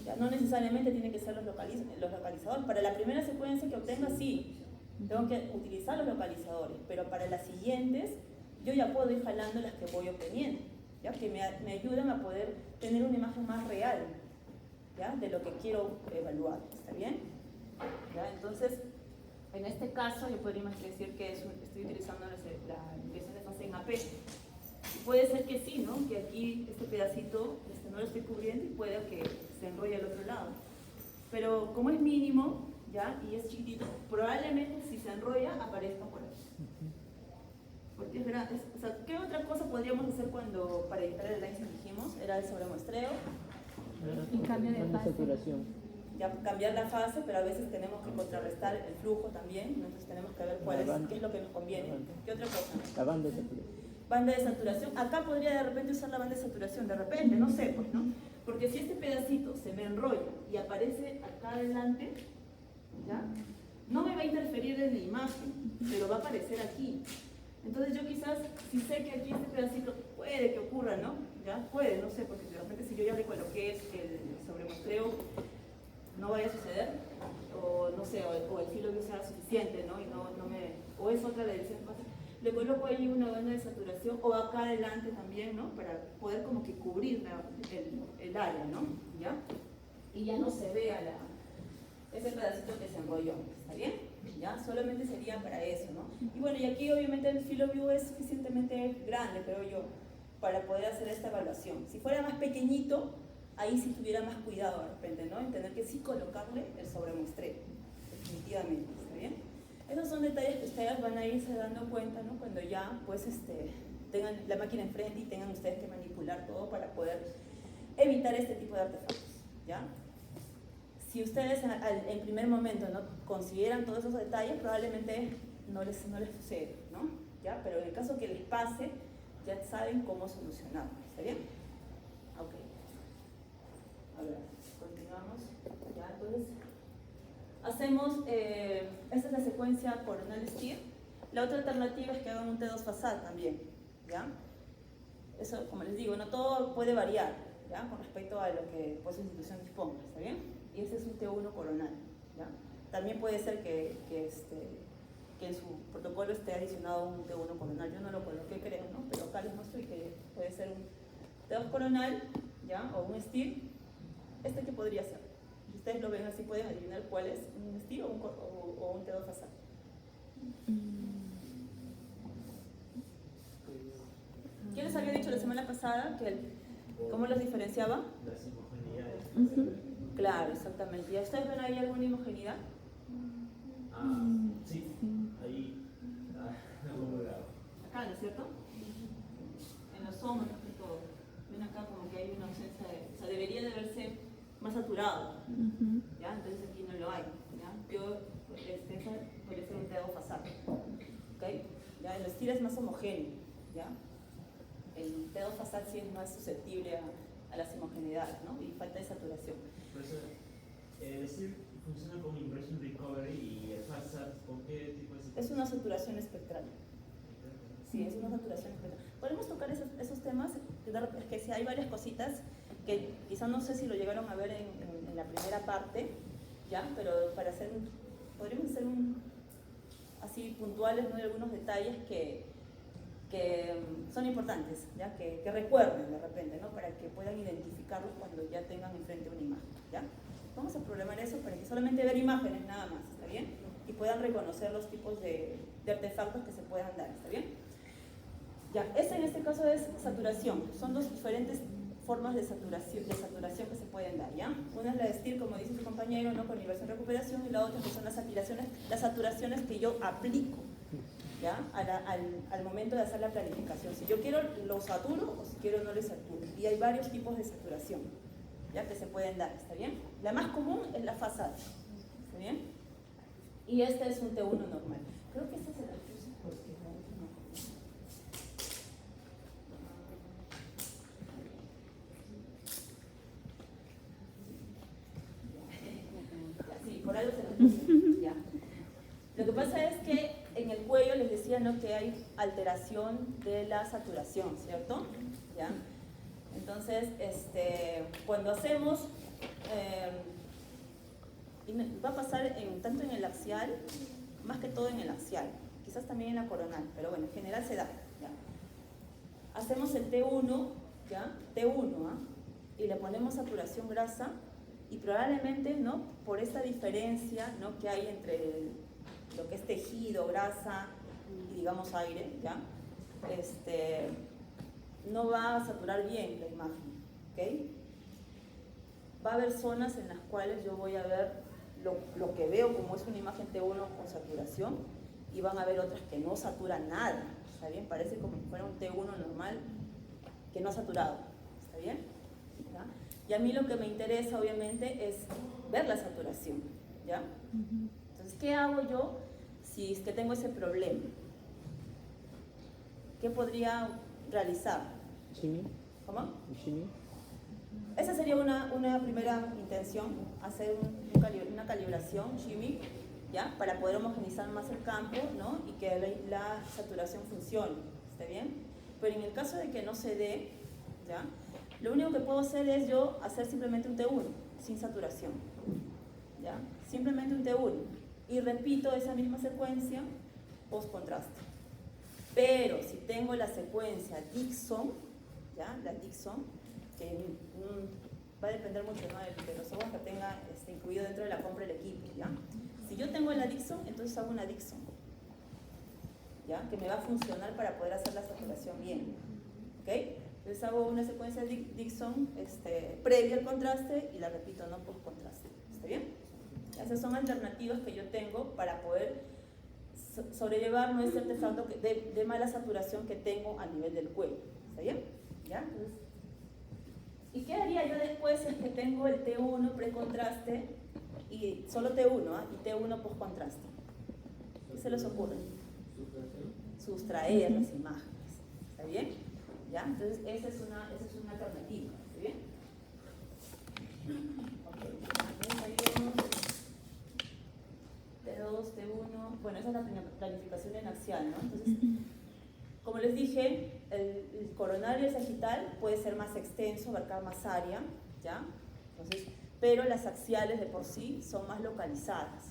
Ya, no necesariamente tienen que ser los localizadores. Para la primera secuencia que obtenga, sí, tengo que utilizar los localizadores, pero para las siguientes, yo ya puedo ir jalando las que voy obteniendo, ¿ya? Que me ayudan a poder tener una imagen más real, ¿ya? De lo que quiero evaluar, ¿está bien? ¿Ya? Entonces, en este caso, yo podría decir que estoy utilizando la dirección de fase en AP. Puede ser que sí, ¿no? Que aquí este pedacito no lo estoy cubriendo y puede que se enrolle al otro lado. Pero como es mínimo, ¿ya? Y es chiquitito, probablemente si se enrolla aparezca por aquí. Porque es grande. O sea, ¿qué otra cosa podríamos hacer para evitar el aliasing? Dijimos, era el sobremuestreo. Y cambio de fase. Ya cambiar la fase, pero a veces tenemos que contrarrestar el flujo también, entonces tenemos que ver qué es lo que nos conviene. ¿Qué otra cosa? La banda de saturación. Banda de saturación. Acá podría de repente usar la banda de saturación, de repente, no sé, pues, ¿no? Porque si este pedacito se me enrolla y aparece acá adelante, ¿ya? No me va a interferir en la imagen, pero va a aparecer aquí. Entonces yo quizás, si sé que aquí este pedacito puede que ocurra, ¿no? ¿Ya? Puede, no sé, porque de repente si yo ya le coloqué el sobremuestreo, no vaya a suceder, o no sé, o el filo bio sea suficiente, ¿no? Y o es otra la dirección de fase. le coloco ahí una banda de saturación, o acá adelante también, ¿no? Para poder como que cubrir el área, ¿no? ¿Ya? Y ya no se vea ese pedacito que se enrolló, ¿está bien? ¿Ya? Solamente sería para eso, ¿no? Y bueno, y aquí obviamente el field of view es suficientemente grande, creo yo, para poder hacer esta evaluación. Si fuera más pequeñito, ahí sí tuviera más cuidado de repente, ¿no? En tener que sí colocarle el sobremuestreo, definitivamente, ¿está bien? Esos son detalles que ustedes van a irse dando cuenta, ¿no? Cuando ya, pues, tengan la máquina enfrente y tengan ustedes que manipular todo para poder evitar este tipo de artefactos, ¿ya? Si ustedes en primer momento no consideran todos esos detalles, probablemente no les sucede, ¿no? ¿Ya? Pero en el caso que les pase, ya saben cómo solucionarlo, ¿está bien? Ok. A ver, continuamos. ¿Ya? Entonces, hacemos, esta es la secuencia coronal STIR. La otra alternativa es que hagan un T2 fasad también, ¿ya? Eso, como les digo, no todo puede variar, ¿ya? Con respecto a lo que pues, su institución disponga, ¿está bien? Y este es un T1 coronal, ¿ya? También puede ser que en su protocolo esté adicionado un T1 coronal. Yo no lo coloqué, creo, ¿no? Pero acá les muestro que puede ser un T2 coronal, ¿ya? O un STIR. ¿Este qué podría ser? Si ustedes lo ven así, pueden adivinar cuál es, un STIR o un T2 fasad. ¿Quién les había dicho la semana pasada cómo los diferenciaba? Las homogeneidades. Claro, exactamente. ¿Y ustedes ven ahí alguna homogeneidad? Sí, ahí. Algún lado. Acá, ¿no es cierto? En los hombros, más que todo. Ven acá como que hay una ausencia de... O sea, debería de verse más saturado. ¿Ya? Entonces aquí no lo hay. ¿Ya? Yo, esa podría ser un T2 fasado. ¿Ok? ¿Ya? El STIR es más homogéneo. ¿Ya? El T2 fasad sí es más susceptible a las homogeneidades, ¿no? Y falta de saturación. Por eso, decir funciona con impression recovery y el FASAT, ¿con qué tipo de situación? Es una saturación espectral. Sí, es una saturación espectral. Podemos tocar esos temas, es que sí hay varias cositas que quizás no sé si lo llegaron a ver en la primera parte, ¿ya? Pero para hacer, podríamos hacer así puntuales, ¿no? De algunos detalles que son importantes, ¿ya? Que recuerden de repente, ¿no? Para que puedan identificarlos cuando ya tengan enfrente una imagen, ¿ya? Vamos a programar eso para que solamente ver imágenes nada más, ¿está bien? Y puedan reconocer los tipos de artefactos que se puedan dar, ¿está bien? Ya, en este caso es saturación. Son dos diferentes formas de saturación que se pueden dar, ¿ya? Una es la de STIR, como dice su compañero, ¿no? Con inversión recuperación, y la otra que son las saturaciones que yo aplico, ¿ya? Al momento de hacer la planificación. Si yo quiero, lo saturo, o si quiero, no lo saturo. Y hay varios tipos de saturación, ¿ya? Que se pueden dar, ¿está bien? La más común es la fasada, ¿está bien? Y este es un T1 normal. Creo que este se la puse porque la otra no. Sí, por algo se la puse, ya. Lo que pasa es que en el cuello les decía, ¿no? Que hay alteración de la saturación, ¿cierto? ¿Ya? Entonces, cuando hacemos, va a pasar tanto en el axial, más que todo en el axial, quizás también en la coronal, pero bueno, en general se da, ¿ya? Hacemos el T1, ¿ya? T1, ¿ah? Y le ponemos saturación grasa, y probablemente, ¿no? Por esta diferencia, ¿no? Que hay entre lo que es tejido, grasa y digamos aire, ¿ya? No va a saturar bien la imagen, ¿ok? Va a haber zonas en las cuales yo voy a ver lo que veo como es una imagen T1 con saturación, y van a haber otras que no saturan nada, ¿está bien? Parece como si fuera un T1 normal que no ha saturado, ¿está bien? ¿Ya? Y a mí lo que me interesa obviamente es ver la saturación, ¿ya? Entonces, ¿qué hago yo si es que tengo ese problema? ¿Qué podría realizar? Shimmy. ¿Cómo? Shimmy. Esa sería una primera intención, hacer una calibración, shimmy, ¿ya? Para poder homogenizar más el campo, ¿no? Y que la saturación funcione, ¿está bien? Pero en el caso de que no se dé, ¿ya? Lo único que puedo hacer es yo hacer simplemente un T1, sin saturación, ¿ya? Simplemente un T1. Y repito esa misma secuencia post-contraste. Pero si tengo la secuencia Dixon, ¿ya? La Dixon, que va a depender mucho, ¿no?, de los software que tenga incluido dentro de la compra del equipo, ¿ya? Si yo tengo la Dixon, entonces hago una Dixon, ¿ya? Que me va a funcionar para poder hacer la saturación bien, ¿ok? Entonces hago una secuencia Dixon previa al contraste y la repito, no post contraste, ¿está bien? Esas son alternativas que yo tengo para poder sobrellevar, ¿no?, este artefacto de mala saturación que tengo a nivel del cuello, ¿está bien? ¿Ya? Entonces, ¿y qué haría yo después si es que tengo el T1 precontraste y solo T1, y T1 postcontraste? ¿Qué se les ocurre? Sustraer las imágenes, ¿está bien? ¿Ya? Entonces esa es una alternativa, ¿está bien? Ok, ahí vemos T2, T1, bueno, esa es la planificación en axial, ¿no? Entonces, como les dije, el coronario y el sagital puede ser más extenso, abarcar más área, ¿ya? Entonces, pero las axiales de por sí son más localizadas,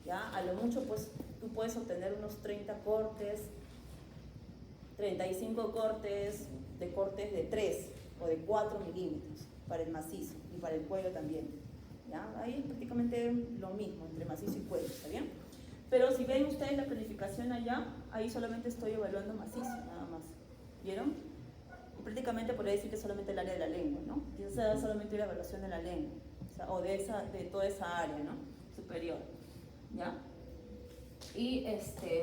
¿ya? A lo mucho, pues, tú puedes obtener unos 30 cortes, 35 cortes de 3 o de 4 milímetros para el macizo y para el cuello también, ¿ya? Ahí es prácticamente lo mismo entre macizo y cuello, ¿está bien? Pero si ven ustedes la planificación allá, ahí solamente estoy evaluando macizo, nada más. ¿Vieron? Y prácticamente podría decir que solamente el área de la lengua, ¿no? Y esa es solamente la evaluación de la lengua, o de toda esa área, ¿no?, superior, ¿ya? Y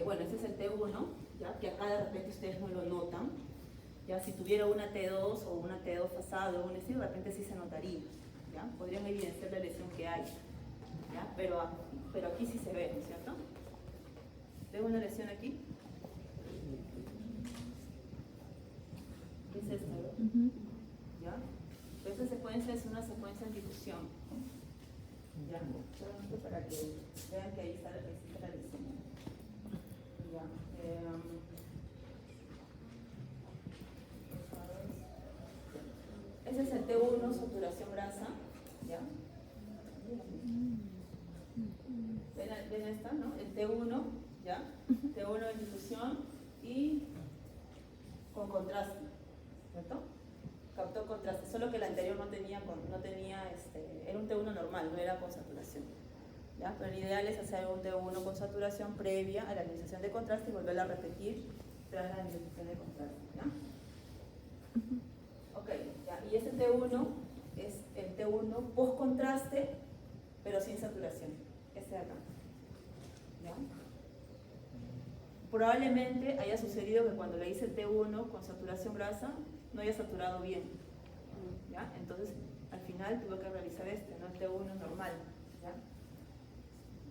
bueno, ese es el T1, ¿ya? Que acá de repente ustedes no lo notan, ¿ya? Si tuviera una T2 o una T2 fasada o un estilo, de repente sí se notaría, ¿ya? Podrían evidenciar la lesión que hay, ¿ya? Pero aquí sí se ve, ¿no es cierto? ¿Veo una lesión aquí? ¿Qué es esto? ¿Ya? Esta secuencia es una secuencia en difusión, ¿ya? Solamente para que vean que ahí está la lesión, ¿ya? Ese es el T1, saturación grasa, ¿ya? ¿Ven esta, no? El T1, ¿ya? T1 en difusión y con contraste, ¿cierto? Captó contraste, solo que el anterior no tenía era un T1 normal, no era con saturación, ¿ya? Pero lo ideal es hacer un T1 con saturación previa a la administración de contraste y volverla a repetir tras la administración de contraste, ¿ya? Ok, ya. Y este T1 es el T1 post contraste, pero sin saturación, este de acá, ¿ya? Probablemente haya sucedido que cuando le hice el T1 con saturación grasa no haya saturado bien, ¿ya? Entonces al final tuve que realizar no el T1 normal, ¿ya?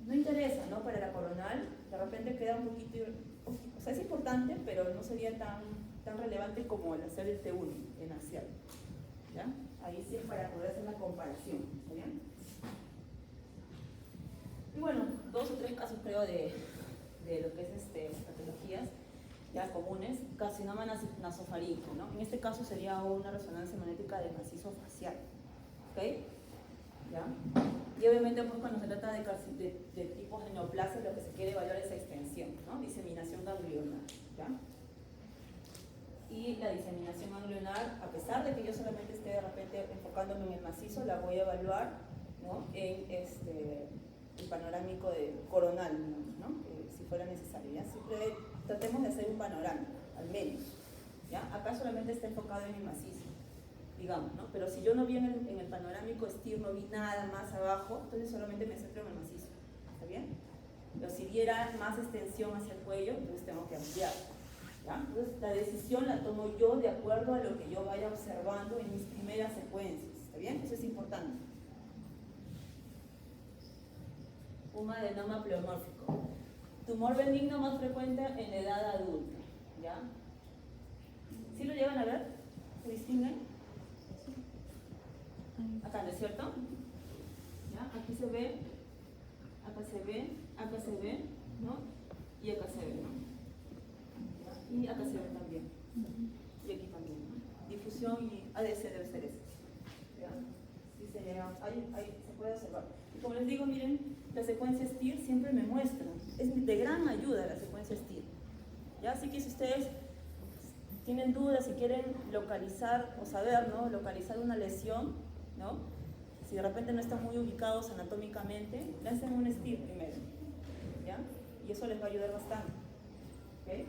No interesa, ¿no? Para la coronal de repente queda un poquito, o sea, es importante, pero no sería tan relevante como el hacer el T1 en axial, ¿ya? Ahí sí es para poder hacer la comparación, ¿está bien? Y bueno, 2 o 3 casos creo de lo que es patologías ya comunes, carcinoma nasofaríngeo, ¿no? En este caso sería una resonancia magnética de macizo facial, ¿ok? ¿Ya? Y obviamente pues cuando se trata de tipos de neoplasia lo que se quiere evaluar es extensión, ¿no? Diseminación ganglionar, ¿ya? Y la diseminación ganglionar, a pesar de que yo solamente esté de repente enfocándome en el macizo, la voy a evaluar, ¿no?, en el panorámico coronal, ¿no?, si fuera necesario, ¿ya? Siempre tratemos de hacer un panorámico, al menos, ¿ya? Acá solamente está enfocado en el macizo, digamos, ¿no? Pero si yo no vi en el panorámico STIR, no vi nada más abajo, entonces solamente me centro en el macizo, ¿está bien? Pero si viera más extensión hacia el cuello, entonces tengo que ampliar, ¿ya? Entonces la decisión la tomo yo de acuerdo a lo que yo vaya observando en mis primeras secuencias, ¿está bien? Eso es importante. Un adenoma pleomórfico. Tumor benigno más frecuente en la edad adulta, ¿ya? ¿Sí lo llegan a ver? ¿Se distinguen? Acá, ¿no es cierto? ¿Ya? Aquí se ve, acá se ve, acá se ve, ¿no? Y acá se ve, ¿no? ¿Ya? Y acá se ve también. Y aquí también, ¿no? Difusión y ADC debe ser ese. ¿Ya? Sí se llega, ahí se puede observar. Y como les digo, miren, la secuencia STIR siempre me muestra. Es de gran ayuda la secuencia STIR. ¿Ya? Así que si ustedes tienen dudas, si quieren localizar o saber, ¿no? Localizar una lesión, ¿no? Si de repente no están muy ubicados anatómicamente, le hacen un STIR primero, ¿ya? Y eso les va a ayudar bastante, ¿ok?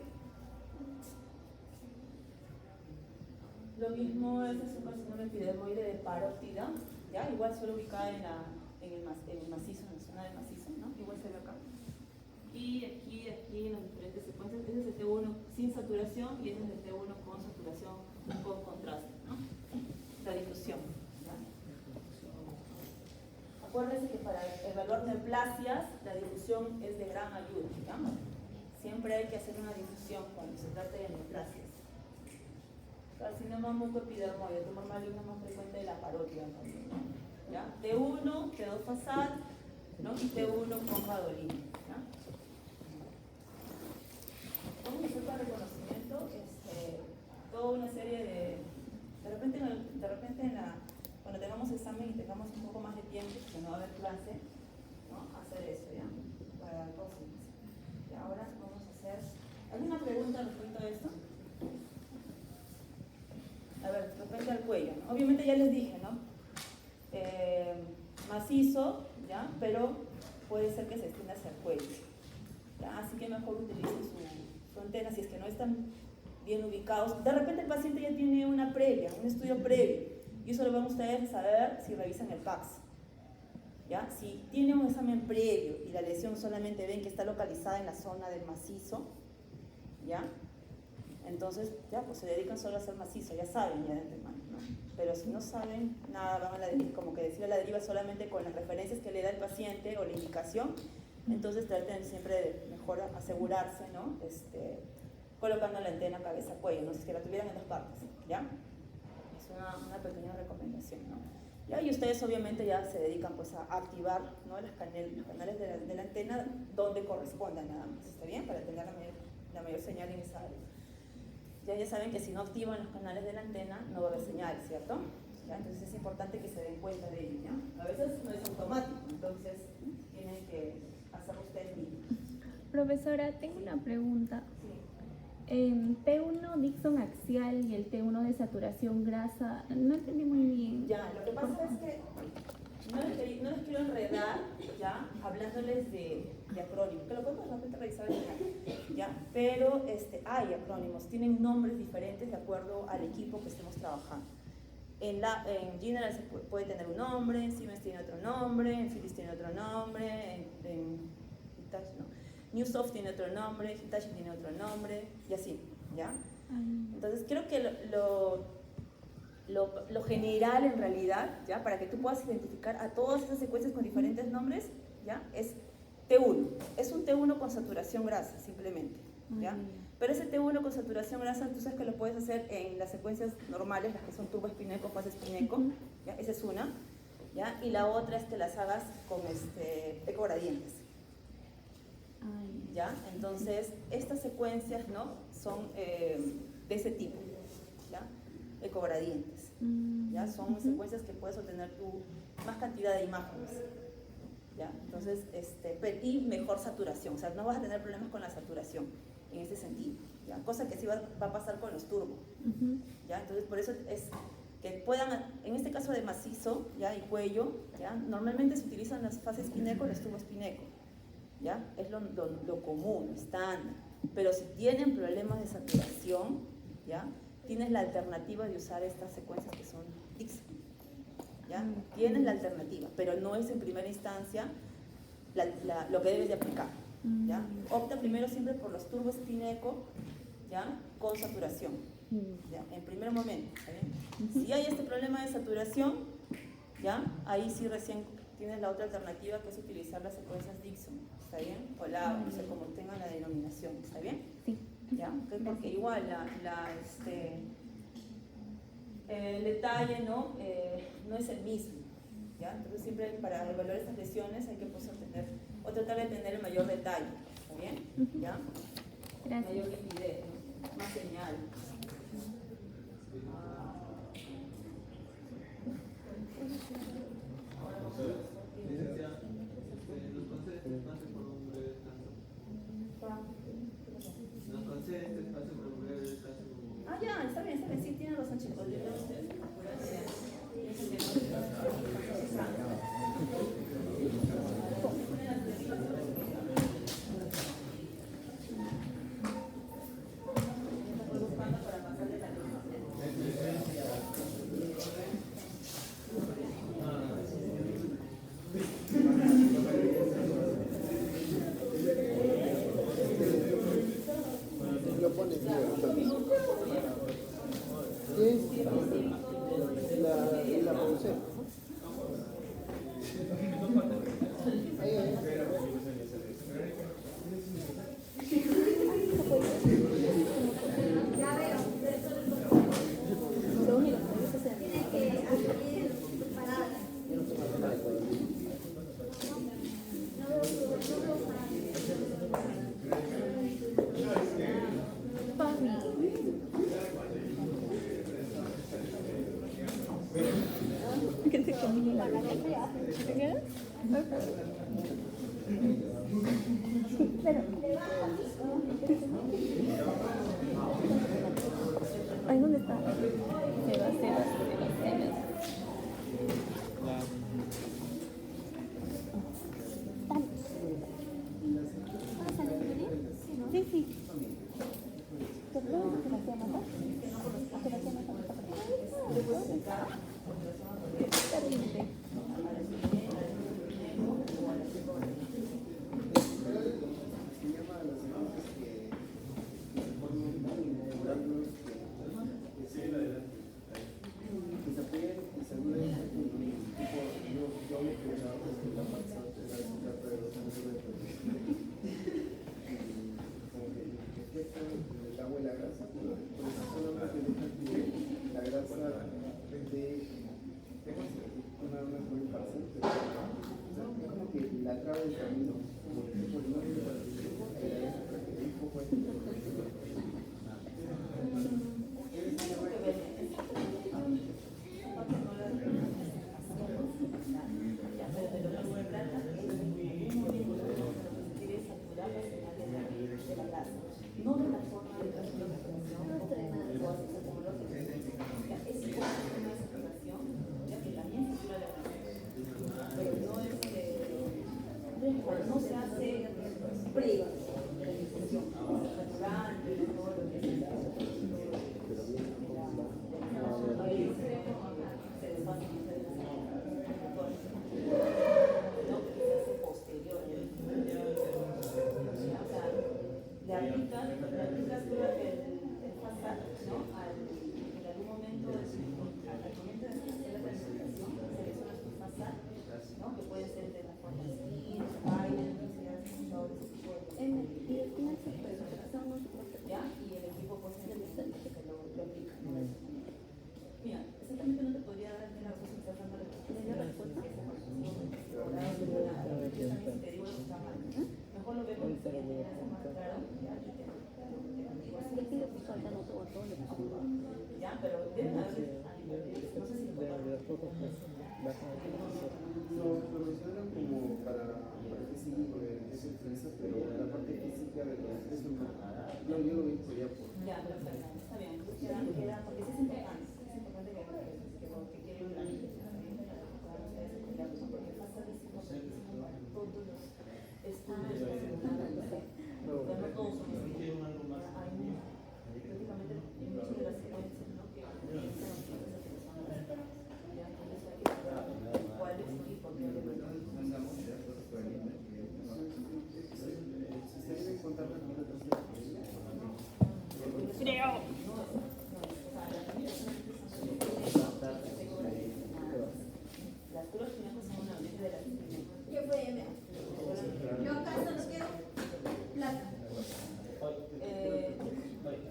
Lo mismo, este es un carcinoma epidermoide de parótida, ¿ya? Igual solo ubicada en el macizo, en la zona del macizo, ¿no? Igual se ve acá. Y aquí, en las diferentes secuencias, ese es el T1 sin saturación y ese es el T1 con saturación, con contraste, ¿no? La difusión, ¿ya? Acuérdense que para evaluar neoplasias, la difusión es de gran ayuda, ¿ya? Siempre hay que hacer una difusión cuando se trate de neoplasias. Carcinoma mucoepidermoide, tumor maligno más frecuente de la parótida también, ¿no? ¿Ya? T1, T2 fasal, ¿no? Y T1 con gadolina, ¿ya? Vamos a hacer para reconocimiento toda una serie de repente cuando tengamos examen y tengamos un poco más de tiempo, que no va a haber clase, ¿no? Hacer eso, ¿ya? Para el próximo. Y ahora vamos a hacer, ¿alguna pregunta respecto a esto? A ver, respecto al cuello, ¿no? Obviamente ya les dije, ¿no? Macizo, ¿ya? Pero puede ser que se extienda hacia el cuello, ¿ya? Así que mejor utilicen su antena si es que no están bien ubicados. De repente el paciente ya tiene una previa, un estudio previo, y eso lo van ustedes a saber si revisan el PAX, ¿ya? Si tiene un examen previo y la lesión solamente ven que está localizada en la zona del macizo, ¿ya? Entonces, ya, pues se dedican solo a hacer macizo, ya saben ya de antemano, ¿no? Pero si no saben nada, van a la deriva, como que decir a la deriva solamente con las referencias que le da el paciente o la indicación. Entonces traten siempre de mejor asegurarse, ¿no? Colocando la antena cabeza-cuello, no sé si que la tuvieran en dos partes, ¿ya? Es una pequeña recomendación, ¿no? ¿Ya? Y ustedes obviamente ya se dedican pues a activar, ¿no? los canales de la antena donde correspondan nada más, ¿está bien? Para tener la mayor señal en esa área. Ya saben que si no activan los canales de la antena no va a haber señal, ¿cierto? ¿Ya? Entonces es importante que se den cuenta de ello, ¿ya? A veces no es automático, entonces tienen que hacerlo ustedes mismos. Profesora, tengo una pregunta. Sí. T1 Dixon axial y el T1 de saturación grasa, no entendí muy bien. Ya, lo que pasa es que no les quiero enredar, ya, hablándoles de acrónimos, que lo podemos realmente revisar al final, ya, pero hay acrónimos, tienen nombres diferentes de acuerdo al equipo que estemos trabajando. En General se puede tener un nombre, en Siemens tiene otro nombre, en Philips tiene otro nombre, en Hitachi no. Newsoft tiene otro nombre, Hitachi tiene otro nombre, y así, ¿ya? Entonces creo que lo general en realidad, ¿ya? Para que tú puedas identificar a todas esas secuencias con diferentes nombres, ¿ya? Es T1, es un T1 con saturación grasa, simplemente, ¿ya? Pero ese T1 con saturación grasa, tú sabes que lo puedes hacer en las secuencias normales, las que son turboespineco, fase espineco, ¿ya? Esa es una, ¿ya? Y la otra es que las hagas con ecogradientes, ¿ya? Entonces, estas secuencias, ¿no? Son de ese tipo, ¿ya? Ecogradientes, ¿ya? Son secuencias que puedes obtener tú más cantidad de imágenes, ¿ya? Entonces, y mejor saturación, o sea, no vas a tener problemas con la saturación en ese sentido, ¿ya? Cosa que sí va a pasar con los turbos, ¿ya? Entonces, por eso es que puedan, en este caso de macizo, ¿ya? Y cuello, ¿ya? Normalmente se utilizan las fases espineco, los tubos espineco, ¿ya? Es lo común, estándar, pero si tienen problemas de saturación, ¿ya? Tienes la alternativa de usar estas secuencias que son Dixon, ¿ya? Tienes la alternativa, pero no es en primera instancia lo que debes de aplicar, ¿ya? Opta primero siempre por los turboespineco, ¿ya? Con saturación, ¿ya? En primer momento, ¿está bien? Si hay este problema de saturación, ¿ya? Ahí sí recién tienes la otra alternativa, que es utilizar las secuencias Dixon, ¿está bien? O no sé cómo tengan la denominación, ¿está bien? Sí. ¿Ya? Porque igual el detalle, ¿no? No es el mismo, ¿ya? Entonces siempre para evaluar estas lesiones hay que pues, obtener o tratar de tener el mayor detalle, ¿está bien? ¿Ya? Gracias. Mayor liquidez, ¿no? Más señal. ¿Nos concede ¿Te quedas? Pero... Ahí dónde está. Sebas. Sí, sí. ¿Te puedo que la hacía matar? ¿Que la hacía matar? Terrible. La traba del camino, no de la forma de transformación, no se hace pruebas de la infección natural, todo lo que se les pasa se hace posterior. Le aplicas el FASAT, ¿no? En algún momento, al momento de hacer la planificación, seleccionas tu FASAT, ¿no? Que puede ser de la forma así, ¿ya? Y el equipo pues se lo aplica. Mira, exactamente no te podría dar la cosa que estás dando la respuesta. Te digo lo que está mal. Mejor lo vemos más claro. Ya, pero deben haber, no sé si lo no, lo mencionan como para que sí, es influencia, pero la parte física de los es una. No, yo lo vi ya por. Ya, perfecto, está bien. Queda, porque sí es importante que lo que quiero la porque pasa todos los estudios, no todos son prácticamente muchas de las secuencias, ¿no? Que cuáles y por qué las curas finales son una mente de la ¿qué fue? Yo acá solo quiero plata.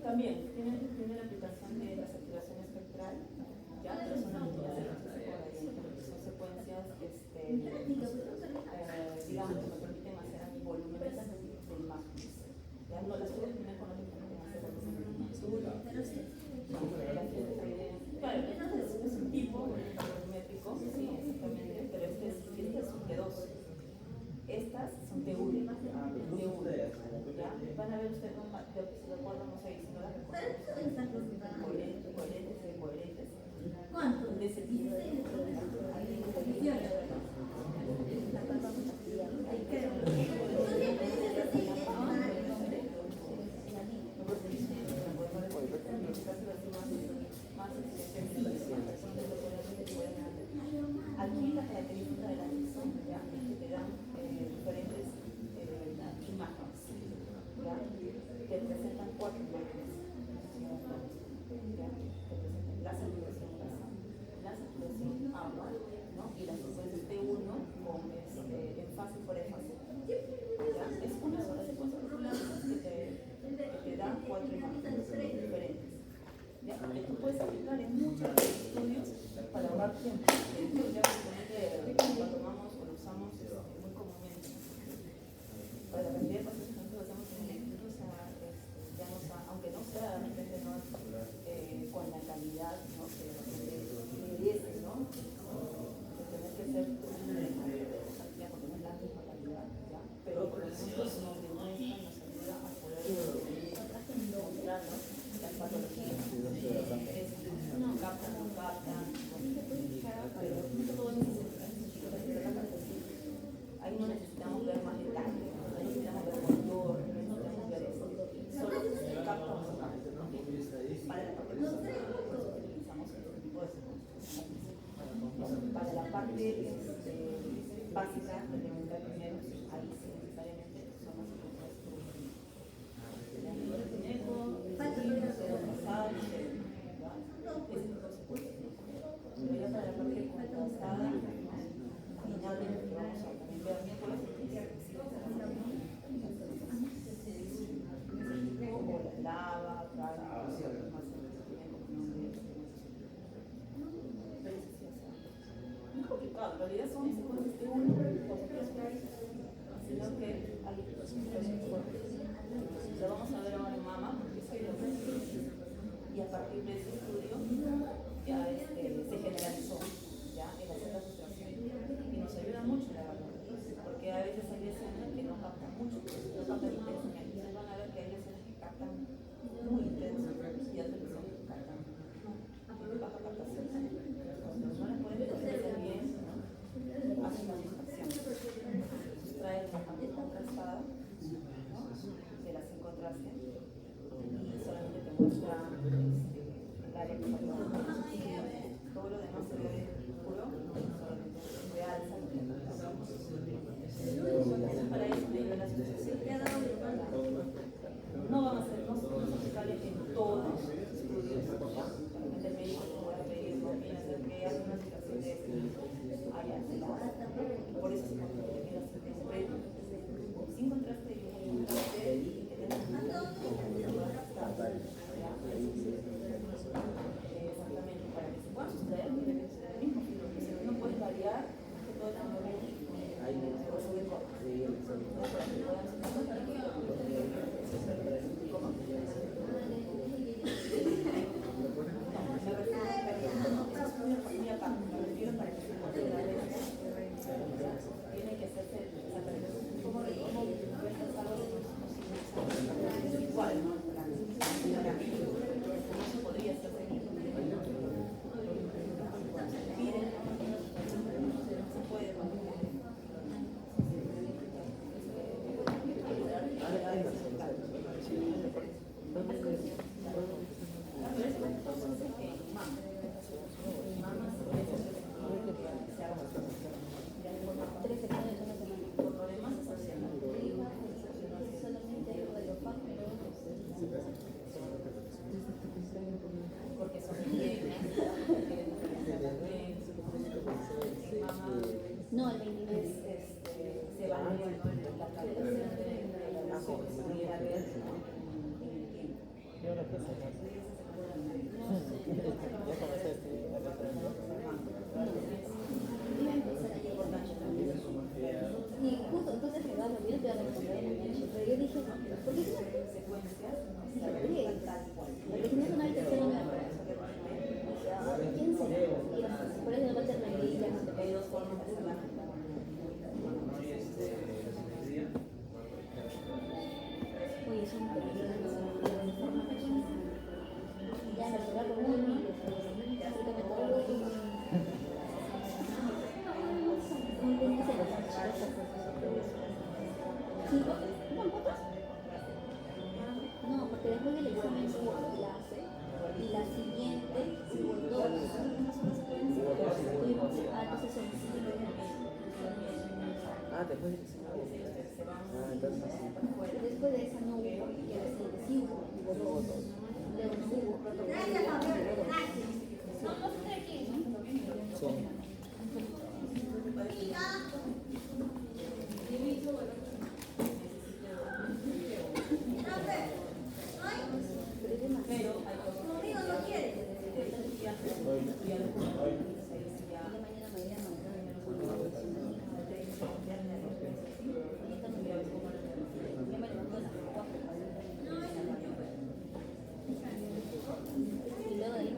También tiene la aplicación de la saturación espectral, ya, pero son son secuencias digamos que me permiten hacer a mi volúmenes de imágenes. Ya no las puedo tener con las que permiten hacer claro, es un tipo volumétrico, sí, exactamente, pero este es de dos. Estas son de uno, ¿ya? Van a ver ustedes, si lo acuerdan, no sé, si no las recuerdan. Coherentes. ¿Cuánto? De ese tipo. Aquí la característica de la son que te dan diferentes imágenes, ¿ya? Que presentan 4 imágenes, ¿ya? Que presentan la saturación agua, nos demuestra, nos ayuda a poder encontrar, ¿no?, las patologías. No capta, no capta. Pero todo eso ahí no necesitamos ver más detalles, no necesitamos ver motor, no necesitamos ver eso. Solo se capta o no capta. Para la parte utilizamos este tipo de secuencias. Para la parte básica, elemental primero, ahí sí necesariamente son las secuencias de muñeco, dedo pasado, ese tipo de secuencias. Pero ya para la parte contrastada, finalmente que vamos a también ver miércoles, o la lava, muy complicado, en realidad son secuencias de uno por tres países, sino que hay lo vamos a ver ahora en mama, porque es ahí lo que y a partir de ese estudio ya se generalizó ya el hacer la sustracción y nos ayuda mucho en la evaluación, porque a veces hay lesiones que no captan mucho, no captan intensamente. Ustedes van a ver que hay lesiones que captan muy intenso y otras lesiones que captan baja captación. Cuando no las pueden procesar bien, ¿no?, hacen la sustracción. Sustraen la parte contrastada, ¿no?, de las sin contraste y solamente te muestra el área que falta. Todo lo demás se ve puro, solamente realza lo que entonces para eso me dio la sustracción. No van a ser, no son aplicables en todos los estudios. Realmente el médico te puede pedir, no viene a hacer que haga una sustracción de área aislada. Y por eso se pone que tenga sin contraste y un contraste y que tenga exactamente, para que se pueda sustraer tiene que ser el mismo filo, porque no puedes variar que todo el mundo ve por su decor. Tiene que hacerse exactamente como igual, ¿no? Eso podría ser miren, se puede porque son no, el 23 se va a ver la captación de la que se pudiera ver en el tiempo. Y justo entonces me va a olvidar de la responder en la noche, pero yo dije, ¿por qué no Secuencias, porque si no es una habitación me ¿quién será? Por eso no va a ser la guía. hay dos formas de hacer la Oye, son ya la verdad con un no, porque después del examen hubo clase y la siguiente hubo dos. Entonces son después de después de esa no hubo, porque sí hubo dos. Luego no hubo. Y luego de ahí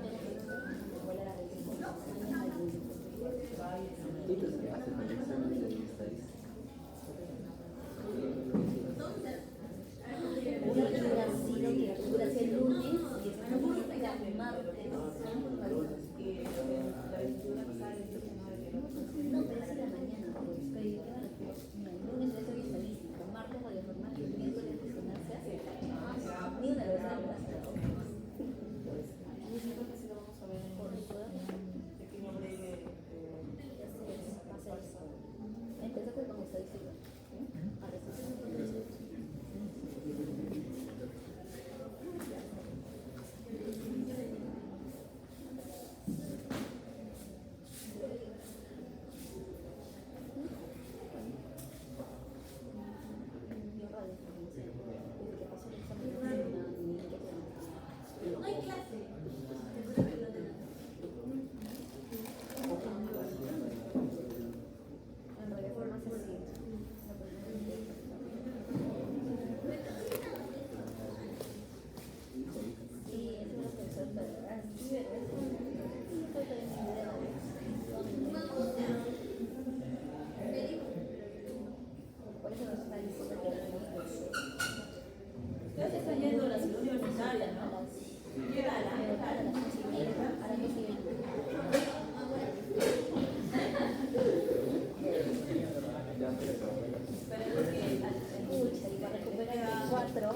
Pero es que Pucha, y para recuperar el 4.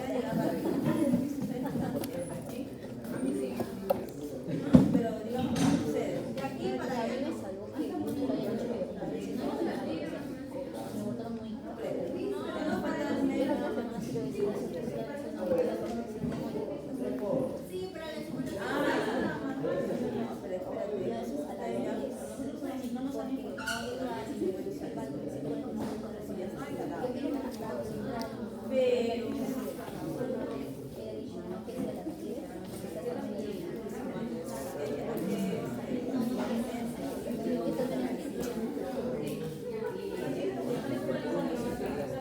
pero digamos que no sucede. Aquí para mí me salvó que mucho lo hayan hecho que si no, me botaron muy No falta el medio. Sí, pero Pero espérate. No nos han informado de la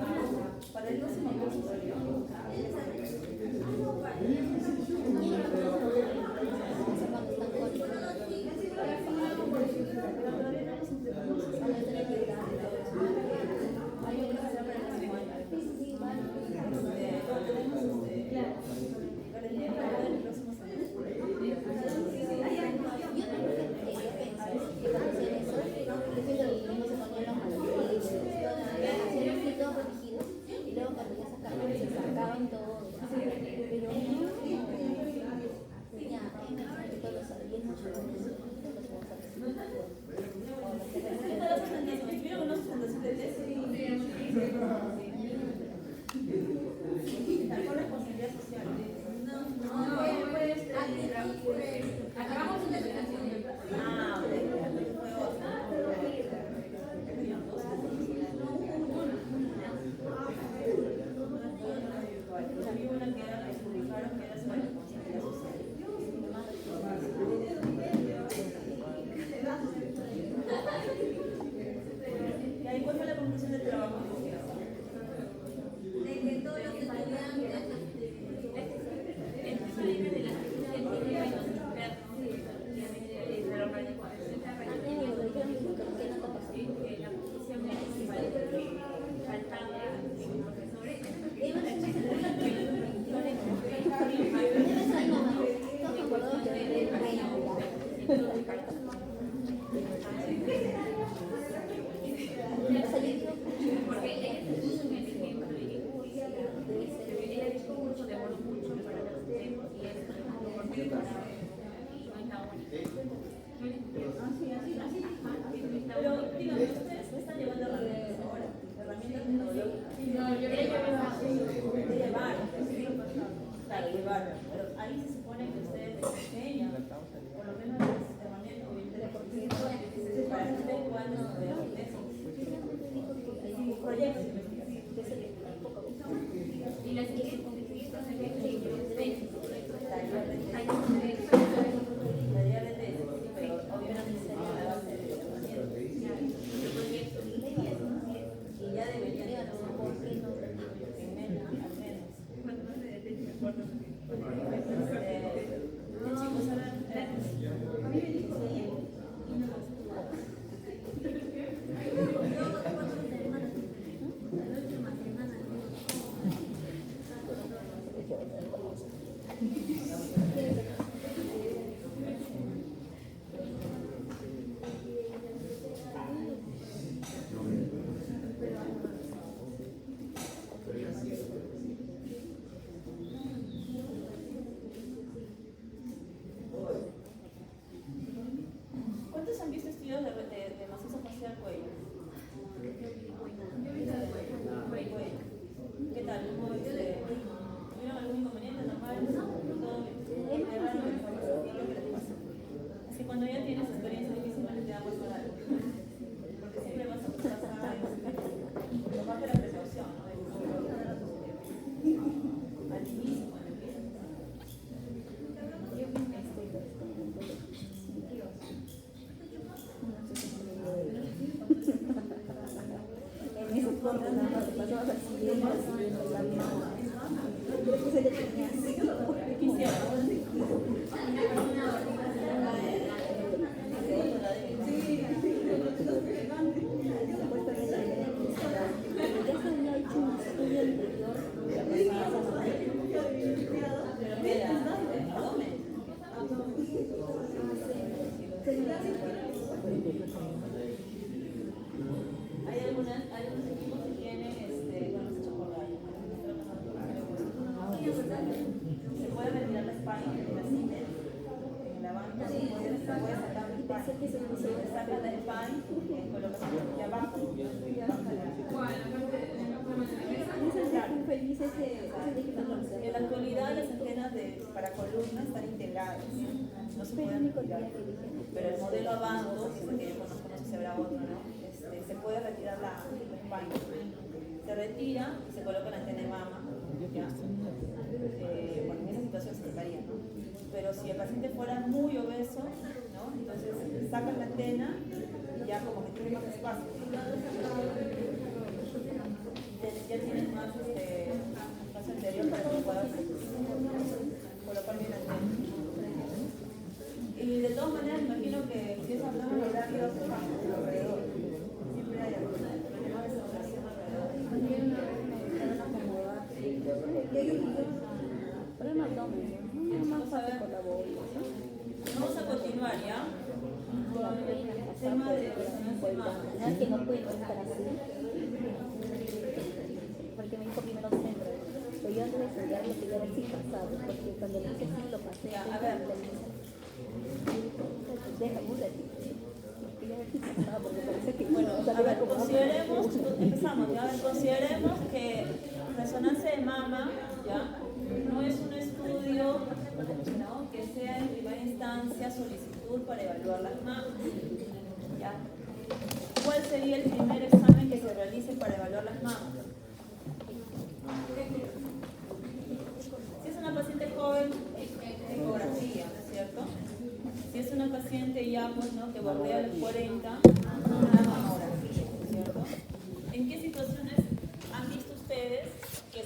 pero para el próximo curso y ahí cuál fue la conclusión del trabajo. de que todos los estudiantes Pero dígame, ustedes no están llevando herramientas ahora, herramientas tecnológicas. De llevar, claro, llevar. Pero ahí se supone que ustedes enseñan, por lo menos las herramientas para que ustedes puedan desarrollar su tesis. Proyectos. y las que Taller de tesis, pero obviamente sería la base de herramientas. Y ya deberían de hacer en menos, al menos. Chicos, ahora a mí me dijo ¿cuántos han visto estudios de macizo facial cuello? Cuello. ¿Qué tal? ¿Tuvieron algún inconveniente? ¿Normal? ¿Todo bien? Es raro que les pase, es lo que les pasa. Así que cuando ya tienes experiencia difícil, te da más para algo. Porque siempre vas a pasar lo más de la precaución, ¿no? Al inicio, cuando empiezas. en esos cortes nada más te pasabas al siguiente, la misma. Se le tenía así. Hay algunos equipos que sé que se puso Se saca la spine, colocas aquí abajo y baja la. En la actualidad las antenas para columna están integradas, no se pueden retirar. Pero el modelo Avando, que es el que yo conozco, no sé si habrá otro, ¿no? Se puede retirar la espalda. Se retira y se coloca la antena de mama. ¿Ya? Bueno, en esa situación se tocaría, ¿no? Pero si el paciente fuera muy obeso, ¿no? Entonces sacan la antena y ya como que tiene más espacio. Ya tienes más espacio anterior para que puedas colocar bien la antena. Y de todas maneras, imagino que si es hablando de horario alrededor, siempre hay alguna problema de saturación alrededor. Pero el abdomen, ¿no? Es más fácil con la bola. Vamos a continuar, ¿ya? Con el tema de resonancia magnética. No es que no puede estar así. Porque me dijo primero centro. Pero yo antes de estudiar lo quería ver si pasaba. Porque cuando le hice así lo pasé. Ya, a ver. Deja un ratito. Quería ver si pasaba porque parece que Bueno, a ver, consideremos, empezamos, ¿ya? A ver, consideremos que resonancia de mama, ¿ya? No es un estudio, ¿no? Que sea en primera instancia solicitud para evaluar las mamas, ¿ya? ¿Cuál sería el primer examen que se realice para evaluar las mamas? Si es una paciente joven, ecografía, ¿no es cierto? Si es una paciente ya, pues, ¿no? Que bordea los 40, una mamografía, ¿no es cierto? ¿En qué situaciones